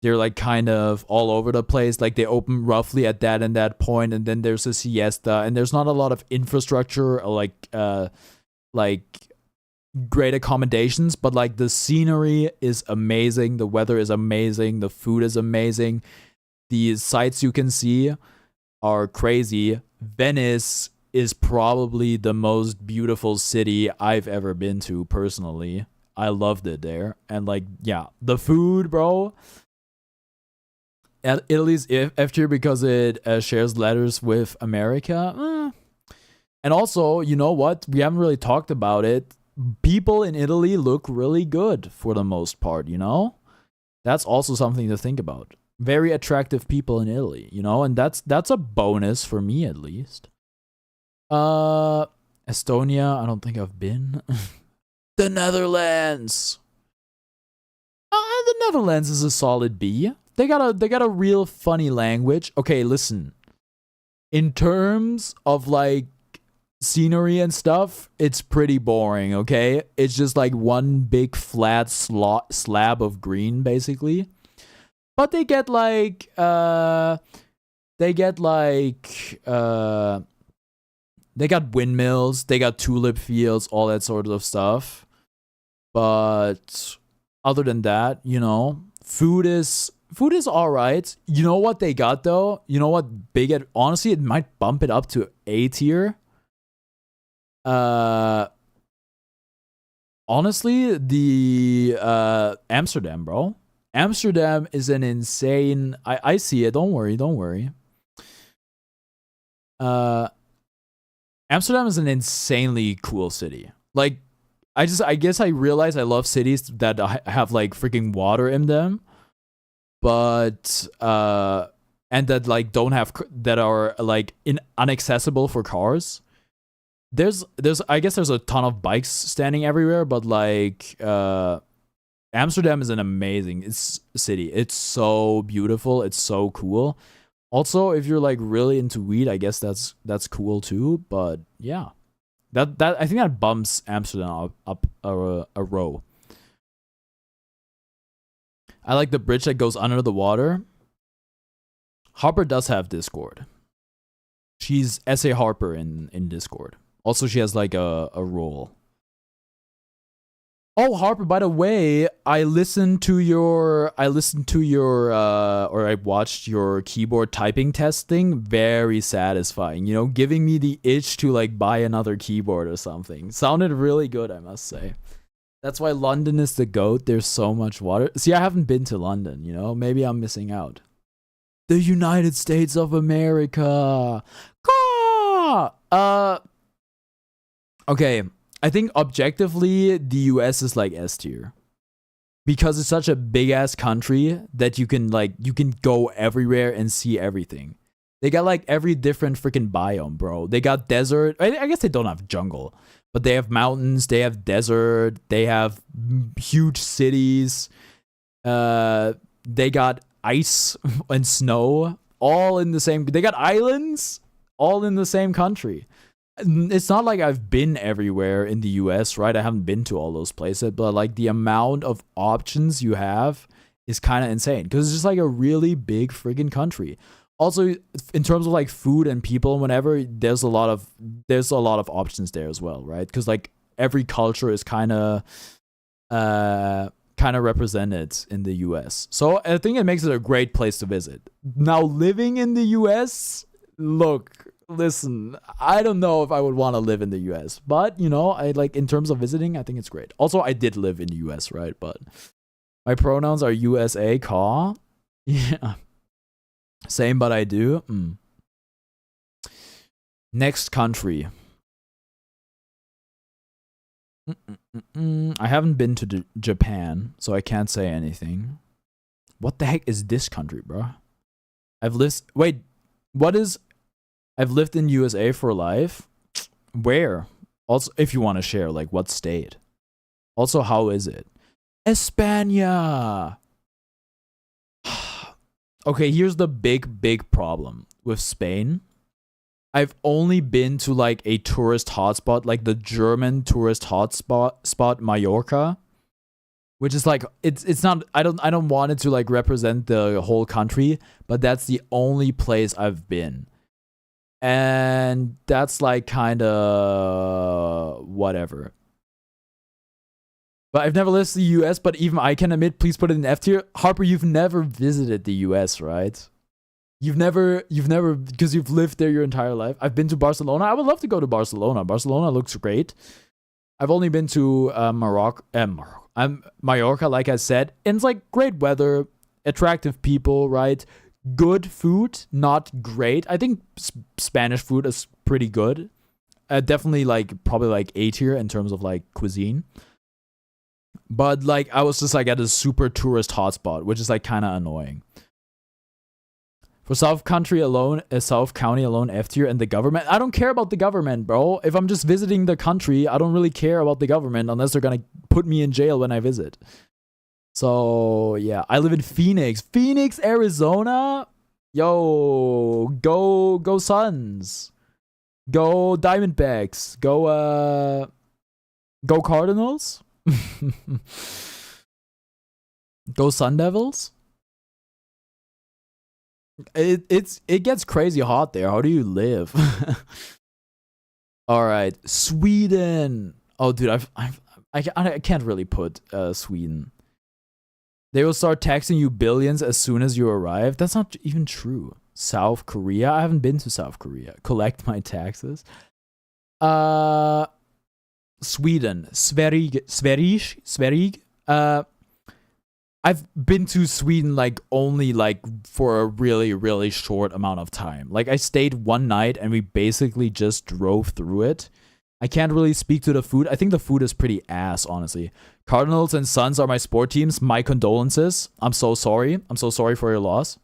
like kind of all over the place. Like they open roughly at that and that point, and then there's a siesta, and there's not a lot of infrastructure or like great accommodations, but like the scenery is amazing, the weather is amazing, the food is amazing, the sights you can see are crazy. Venice is probably the most beautiful city I've ever been to personally. I loved it there. And like, yeah, the food, bro. Italy's F tier because it shares letters with America. And also, you know what? We haven't really talked about it. People in Italy look really good for the most part, you know? That's also something to think about. Very attractive people in Italy, you know? And that's a bonus for me at least. Estonia, I don't think I've been. The Netherlands. The Netherlands is a solid B. They got a real funny language. Okay, listen. In terms of like scenery and stuff, it's pretty boring, okay? It's just like one big flat slab of green basically. But they get like they got windmills, they got tulip fields, all that sort of stuff. But other than that, you know, food is all right. You know what they got though? You know what honestly, it might bump it up to A tier. Honestly, the Amsterdam, bro. Amsterdam is an insane. I see it. Don't worry. Amsterdam is an insanely cool city. Like, I guess I realize I love cities that have like freaking water in them, but and that like don't have that are like inaccessible for cars. There's I guess there's a ton of bikes standing everywhere, but like Amsterdam is an amazing city. It's so beautiful. It's so cool. Also, if you're like really into weed, I guess that's cool too. But yeah, that I think that bumps Amsterdam up a row. I like the bridge that goes under the water. Harper does have Discord. She's SA Harper in Discord. Also, she has like a role. Oh, Harper, by the way, I watched your keyboard typing test thing. Very satisfying, you know, giving me the itch to like buy another keyboard or something. Sounded really good, I must say. That's why London is the GOAT. There's so much water. See, I haven't been to London, you know, maybe I'm missing out. The United States of America. Okay. I think objectively, the US is like S tier. Because it's such a big ass country that you can go everywhere and see everything. They got like every different freaking biome, bro. They got desert. I guess they don't have jungle, but they have mountains, they have desert, they have huge cities. They got ice and snow all in the same. They got islands all in the same country. It's not like I've been everywhere in the US, right? I haven't been to all those places, but like the amount of options you have is kind of insane because it's just like a really big friggin' country. Also, in terms of like food and people and whatever, there's a lot of options there as well, right? Because like every culture is kind of represented in the US. So I think it makes it a great place to visit. Now, living in the US, listen, I don't know if I would want to live in the US, but you know, I like in terms of visiting, I think it's great. Also, I did live in the US, right? But my pronouns are USA, ca. Yeah. Same, but I do. Next country. I haven't been to Japan, so I can't say anything. What the heck is this country, bro? I've lived in USA for life. Where? Also, if you want to share, like what state? Also, how is it? España. Okay, here's the big problem with Spain. I've only been to like a tourist hotspot, like the German tourist hotspot Mallorca, which is like it's not. I don't want it to like represent the whole country, but that's the only place I've been. And that's like kind of whatever. But I've never lived in the US, but even I can admit, please put it in F tier. Harper, you've never visited the US, right? You've never, because you've lived there your entire life. I've been to Barcelona. I would love to go to Barcelona. Barcelona looks great. I've only been to Mallorca, like I said. And it's like great weather, attractive people, right? Good food, not great. I think Spanish food is pretty good. Definitely like probably like A tier in terms of like cuisine. But like I was just like at a super tourist hotspot, which is like kind of annoying. For South County alone, F tier, and the government. I don't care about the government, bro. If I'm just visiting the country, I don't really care about the government unless they're gonna put me in jail when I visit. So yeah, I live in Phoenix, Arizona. Yo, go Suns, go Diamondbacks, go Cardinals, go Sun Devils. It gets crazy hot there. How do you live? All right, Sweden. Oh, dude, I can't really put Sweden. They will start taxing you billions as soon as you arrive. That's not even true. South Korea. I haven't been to South Korea. Collect my taxes. Sweden. Sverige. I've been to Sweden like only like for a really, really short amount of time. Like I stayed one night and we basically just drove through it. I can't really speak to the food. I think the food is pretty ass, honestly. Cardinals and Suns are my sport teams. My condolences. I'm so sorry. I'm so sorry for your loss.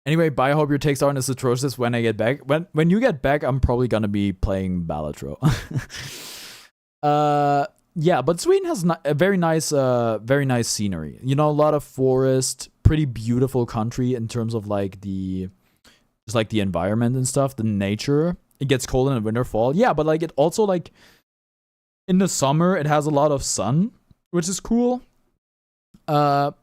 Anyway, bye. I hope your takes aren't as atrocious when I get back. When you get back, I'm probably gonna be playing Balatro. Yeah, but Sweden has a very nice scenery. You know, a lot of forest, pretty beautiful country in terms of like the environment and stuff, the nature. It gets cold in the winter, fall. Yeah, but like it also like in the summer it has a lot of sun, which is cool. And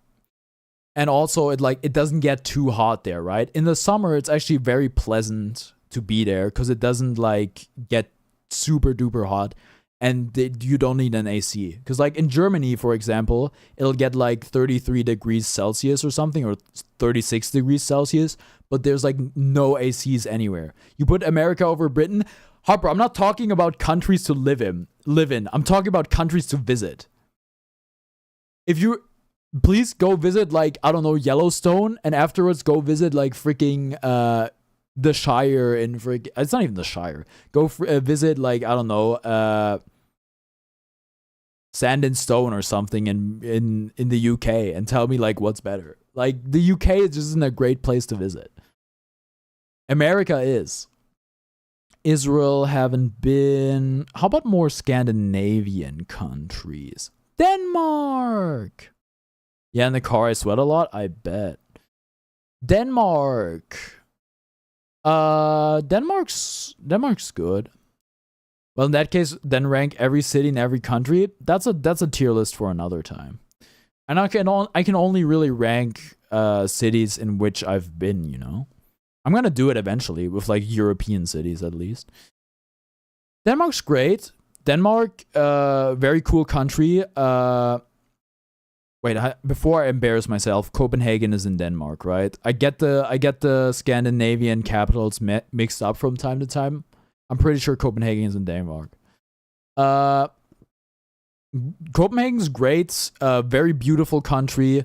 also it doesn't get too hot there, right? In the summer it's actually very pleasant to be there because it doesn't like get super duper hot. And you don't need an AC. Because, like, in Germany, for example, it'll get, like, 33 degrees Celsius or something, or 36 degrees Celsius, but there's, like, no ACs anywhere. You put America over Britain. Harper, I'm not talking about countries to live in. I'm talking about countries to visit. If you... Please go visit, like, I don't know, Yellowstone, and afterwards go visit, like, freaking... the Shire in it's not even the Shire. Go visit like I don't know, Sand and Stone or something in the UK and tell me like what's better. Like the UK is just isn't a great place to visit. America is. Israel haven't been. How about more Scandinavian countries? Denmark. Yeah, in the car I sweat a lot. I bet. Denmark. Denmark's good. Well, in that case, then rank every city in every country. That's a tier list for another time. And I can only really rank cities in which I've been, you know. I'm gonna do it eventually with like European cities at least. Denmark's great. Denmark, very cool country. Wait, before I embarrass myself, Copenhagen is in Denmark, right? I get the Scandinavian capitals mixed up from time to time. I'm pretty sure Copenhagen is in Denmark. Copenhagen's great. Very beautiful country.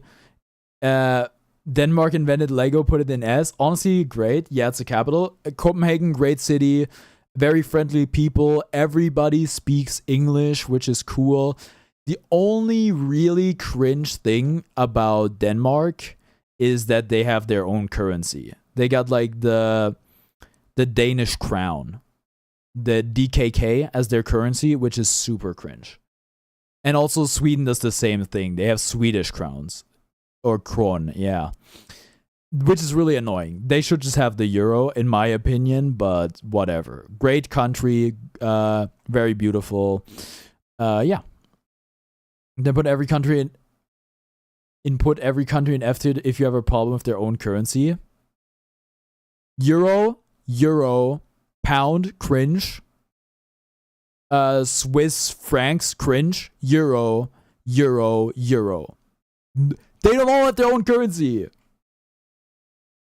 Denmark invented Lego, put it in S. Honestly, great. Yeah, it's a capital. Copenhagen, great city. Very friendly people. Everybody speaks English, which is cool. The only really cringe thing about Denmark is that they have their own currency. They got like the Danish crown, the DKK as their currency, which is super cringe. And also Sweden does the same thing. They have Swedish crowns or kron, yeah. Which is really annoying. They should just have the euro in my opinion, but whatever. Great country, very beautiful. Yeah. Then put every country in F tier if you have a problem with their own currency. Euro, pound, cringe. Swiss francs, cringe. Euro, euro, euro. They don't all have their own currency.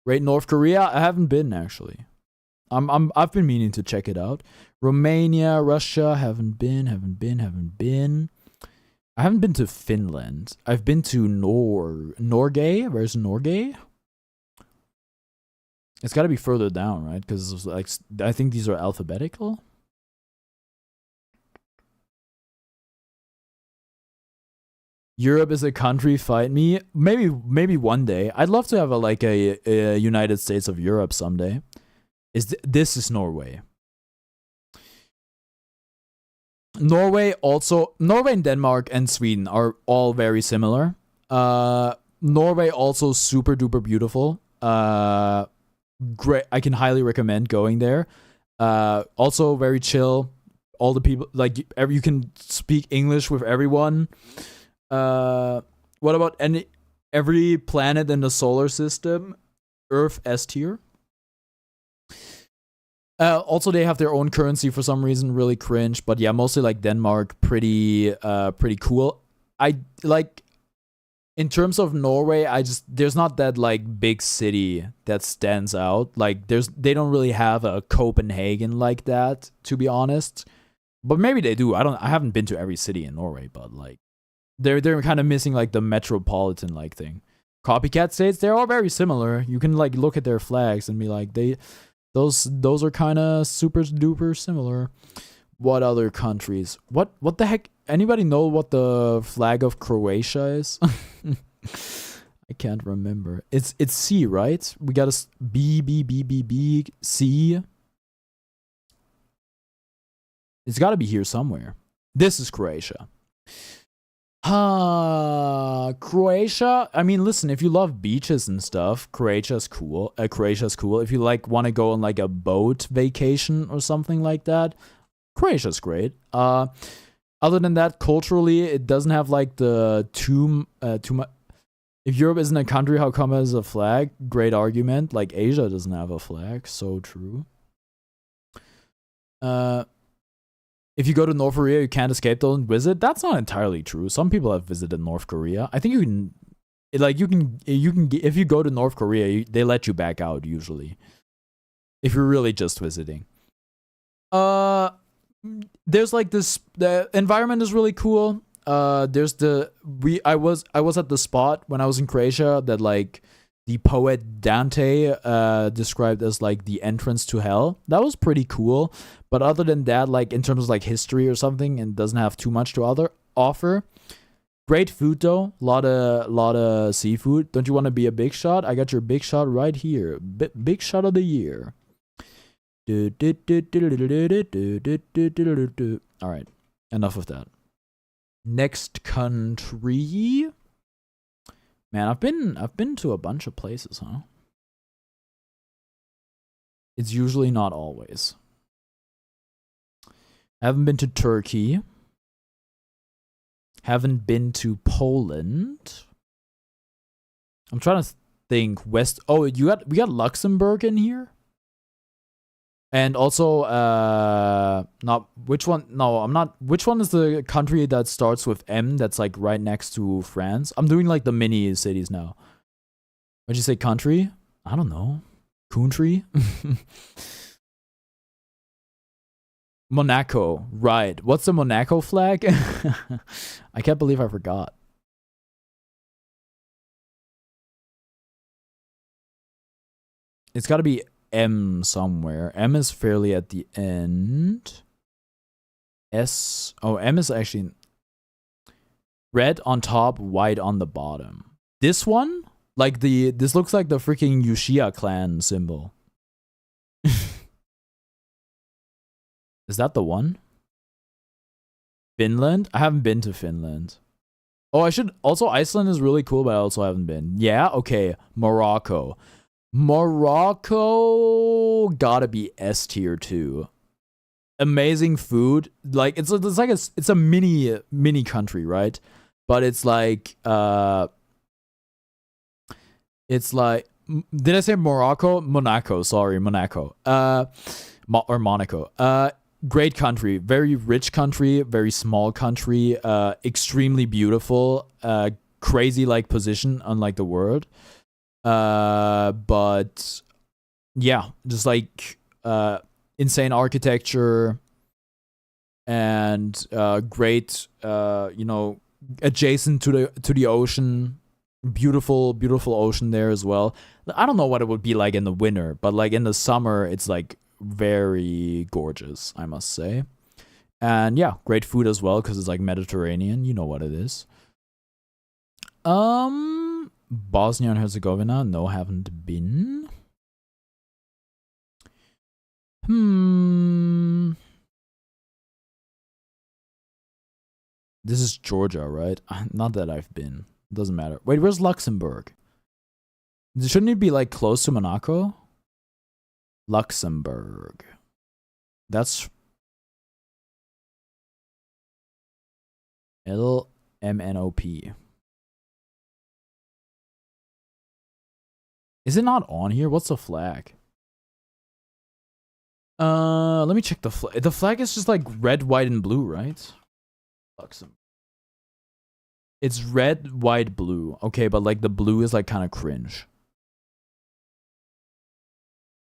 Right, North Korea, I haven't been actually. I've been meaning to check it out. Romania, Russia, haven't been. I haven't been to Finland. I've been to Norway. Where's Norway? It's got to be further down, right? Because like I think these are alphabetical. Europe is a country. Fight me. Maybe one day. I'd love to have a United States of Europe someday. This is Norway. Norway and Denmark and Sweden are all very similar. Norway also super duper beautiful. Great. I can highly recommend going there. Also very chill. All the people you can speak English with everyone. What about every planet in the solar system? Earth S tier. Also, they have their own currency for some reason, really cringe. But yeah, mostly like Denmark, pretty cool. I like, in terms of Norway, there's not that like big city that stands out. Like they don't really have a Copenhagen like that, to be honest. But maybe they do. I haven't been to every city in Norway, but like they're kind of missing like the metropolitan like thing. Copycat states, they're all very similar. You can like look at their flags and be like those are kind of super duper similar. What other countries? What the heck? Anybody know what the flag of Croatia is? I can't remember. It's C, right? We got a B C. It's got to be here somewhere. This is Croatia. Croatia. I mean, listen, if you love beaches and stuff, Croatia's cool. Croatia's cool. If you like want to go on like a boat vacation or something like that, Croatia's great. Other than that, culturally, it doesn't have like the too much. If Europe isn't a country, how come it has a flag? Great argument. Like Asia doesn't have a flag. So true. If you go to North Korea, you can't escape, don't visit. That's not entirely true. Some people have visited North Korea. I think you can if you go to North Korea, they let you back out usually. If you're really just visiting. There's like this. The environment is really cool. I was at the spot when I was in Croatia that like the poet Dante described as like the entrance to hell. That was pretty cool. But other than that, like in terms of like history or something, and doesn't have too much to offer. Great food though, lot of seafood. Don't you want to be a big shot? I got your big shot right here. Big shot of the year. All right, enough of that. Next country. Man, I've been to a bunch of places, huh? It's usually not always. Haven't been to Turkey. Haven't been to Poland. I'm trying to think. Oh, we got Luxembourg in here. And also, not which one? No, I'm not. Which one is the country that starts with M? That's like right next to France. I'm doing like the mini cities now. What'd you say? Country? I don't know. Country. Monaco, right? What's the Monaco flag? I can't believe I forgot. It's got to be M somewhere. M is fairly at the end. S. Oh, M is actually red on top, white on the bottom. This one, like this looks like the freaking Yushia clan symbol. Is that the one? Finland? I haven't been to Finland. Oh, I should. Also, Iceland is really cool, but I also haven't been. Yeah, okay. Morocco. Morocco gotta be S tier too. Amazing food. Like it's a mini country, right? But it's like did I say Morocco? Monaco, sorry, Monaco. Or Monaco. great country, very rich country, very small country, extremely beautiful, crazy like position unlike the world. But yeah, just like insane architecture and great, adjacent to the ocean. Beautiful ocean there as well. I don't know what it would be like in the winter, but like in the summer, it's like very gorgeous, I must say. And yeah, great food as well because it's like Mediterranean. You know what it is. Bosnia and Herzegovina. No, haven't been. This is Georgia, right? Not that I've been. Doesn't matter. Wait, where's Luxembourg? Shouldn't it be like close to Monaco? Luxembourg. That's LMNOP. Is it not on here? What's the flag? Let me check the flag. The flag is just like red, white, and blue, right? Luxembourg. It's red, white, blue. Okay, but like the blue is like kind of cringe.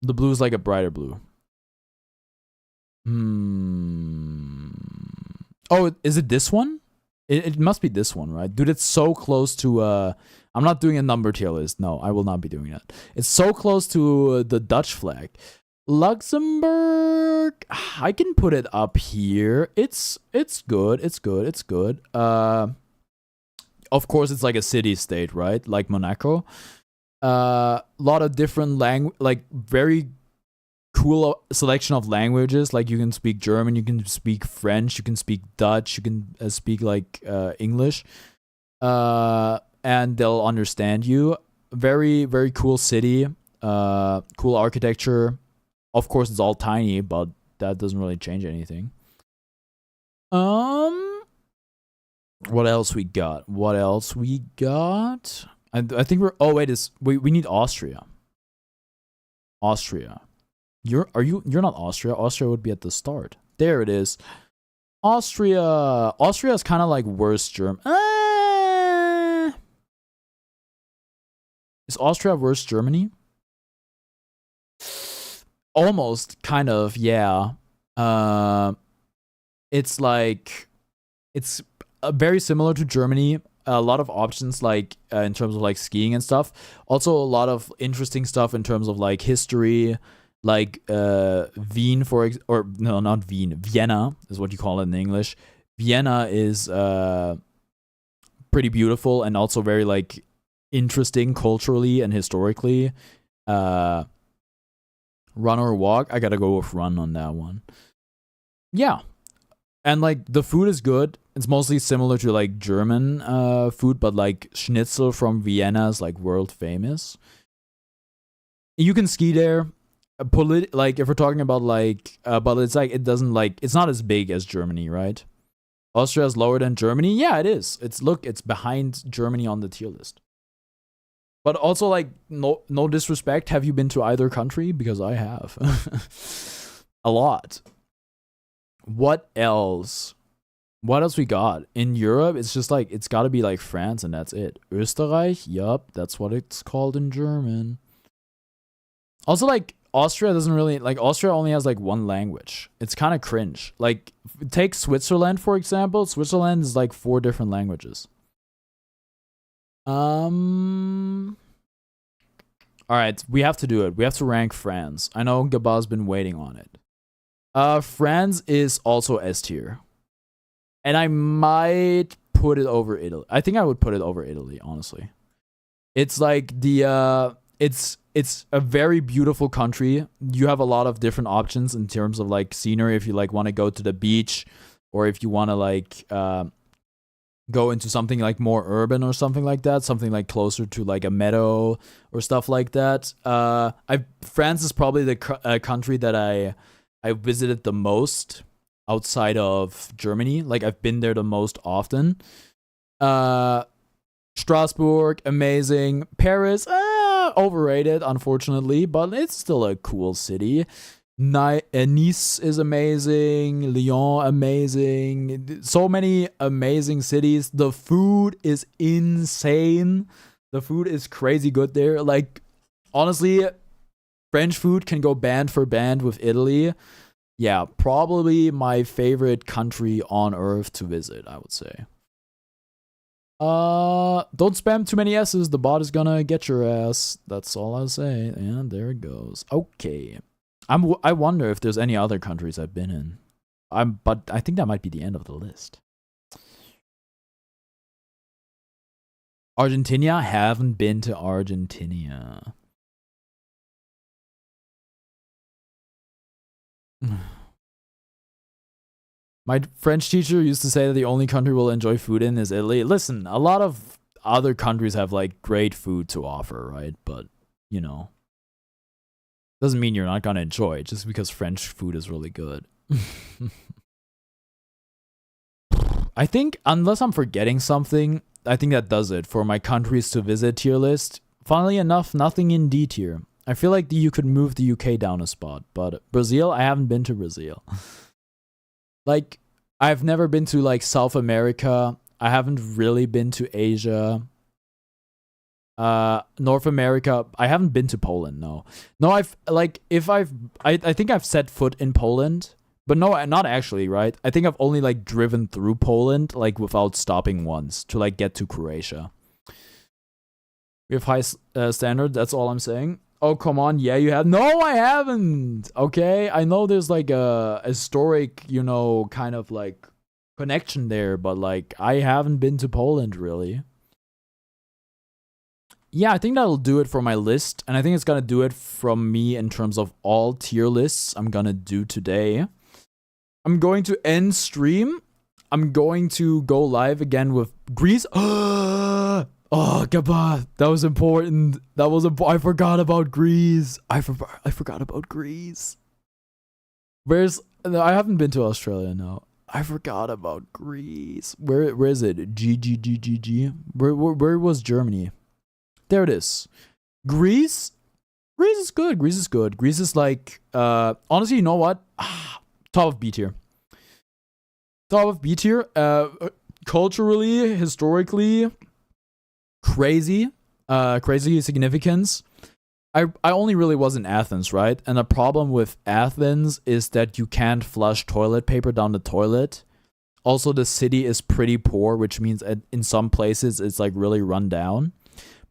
The blue is like a brighter blue. Oh, is it this one? It must be this one, right? Dude, it's so close to I'm not doing a number tier list. No, I will not be doing that. It's so close to the Dutch flag. Luxembourg, I can put it up here. It's good. It's good. It's good. Of course, it's like a city state, right? Like Monaco. Lot of different like very cool selection of languages. Like you can speak German, you can speak French, you can speak Dutch, you can speak like English, and they'll understand you. Very, very cool city. Cool architecture. Of course, it's all tiny, but that doesn't really change anything. What else we got? I think we're. Oh wait, we need Austria. Austria. You're not Austria. Austria would be at the start. There it is. Austria. Austria is kind of like worse German. Is Austria worse Germany? Almost, kind of, yeah. It's like it's very similar to Germany. A lot of options, like in terms of like skiing and stuff. Also, a lot of interesting stuff in terms of like history, like Wien or no, not Wien. Vienna is what you call it in English. Vienna is pretty beautiful and also very like interesting culturally and historically. Run or walk? I gotta go with run on that one. Yeah. And like the food is good. It's mostly similar to like German food, but like schnitzel from Vienna is like world famous. You can ski there. Like if we're talking about like, but it's like it doesn't like it's not as big as Germany, right? Austria is lower than Germany. Yeah, it is. It's behind Germany on the tier list. But also like no disrespect. Have you been to either country? Because I have a lot. What else? What else we got? In Europe, it's just like, it's gotta be like France and that's it. Österreich, yup, that's what it's called in German. Also, like, Austria doesn't really, like, Austria only has like one language. It's kind of cringe. Like, take Switzerland, for example. Switzerland is like 4 different languages. Alright, we have to do it. We have to rank France. I know Gabba's been waiting on it. France is also S tier. And I might put it over Italy. I think I would put it over Italy, honestly. It's like it's a very beautiful country. You have a lot of different options in terms of like scenery if you like want to go to the beach or if you want to like go into something like more urban or something like that, something like closer to like a meadow or stuff like that. France is probably the country that I visited the most outside of Germany. Like I've been there the most often. Strasbourg, amazing. Paris, overrated, unfortunately, but it's still a cool city. Nice is amazing. Lyon, amazing. So many amazing cities. The food is insane. The food is crazy good there. Like, honestly, French food can go band for band with Italy. Yeah, probably my favorite country on earth to visit, I would say. Don't spam too many S's. The bot is gonna get your ass. That's all I'll say. And there it goes. Okay. I wonder if there's any other countries I've been in. But I think that might be the end of the list. Argentina? Haven't been to Argentina. My French teacher used to say that the only country we'll enjoy food in is Italy. Listen, a lot of other countries have like great food to offer, right? But, you know, doesn't mean you're not gonna enjoy it just because French food is really good. I think, unless I'm forgetting something, I think that does it for my countries to visit tier list. Funnily enough, nothing in D tier. I feel like you could move the UK down a spot, but Brazil, I haven't been to Brazil. Like, I've never been to like South America. I haven't really been to Asia. North America, I haven't been to Poland. No, I think I've set foot in Poland, but no, not actually, right? I think I've only like driven through Poland like without stopping once to like get to Croatia. We have high standard. That's all I'm saying. Oh, come on. Yeah, you have. No, I haven't. Okay. I know there's like a historic, you know, kind of like connection there, but like I haven't been to Poland really. Yeah, I think that'll do it for my list. And I think it's going to do it from me in terms of all tier lists I'm going to do today. I'm going to end stream. I'm going to go live again with Greece. Oh, Gabba, that was important. I forgot about Greece. I forgot about Greece. I haven't been to Australia, no. I forgot about Greece. Where is it? G. Where was Germany? There it is. Greece? Greece is good. Greece is like, honestly, you know what? Top of B tier. Culturally, historically, crazy significance. I only really was in Athens, right? And the problem with Athens is that you can't flush toilet paper down the toilet. Also, the city is pretty poor, which means in some places it's like really run down.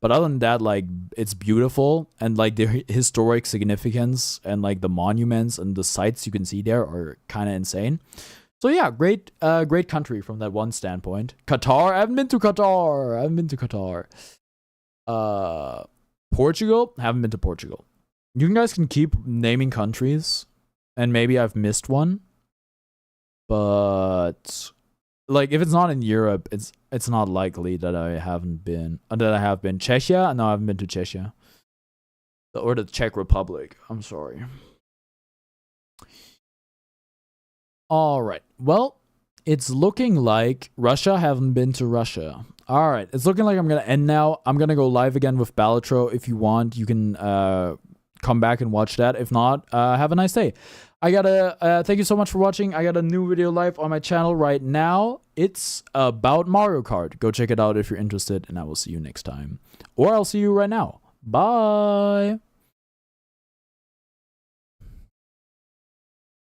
But other than that, like, it's beautiful, and like the historic significance and like the monuments and the sites you can see there are kind of insane. So yeah, great country from that one standpoint. Qatar, I haven't been to Qatar. Portugal, haven't been to Portugal. You guys can keep naming countries, and maybe I've missed one. But like, if it's not in Europe, it's not likely that I have been. Czechia? No, I haven't been to Czechia. Or the Czech Republic. I'm sorry. All right. Well, it's looking like Russia. Haven't been to Russia. All right. It's looking like I'm going to end now. I'm going to go live again with Balatro. If you want, you can come back and watch that. If not, have a nice day. Thank you so much for watching. I got a new video live on my channel right now. It's about Mario Kart. Go check it out if you're interested, and I will see you next time. Or I'll see you right now. Bye.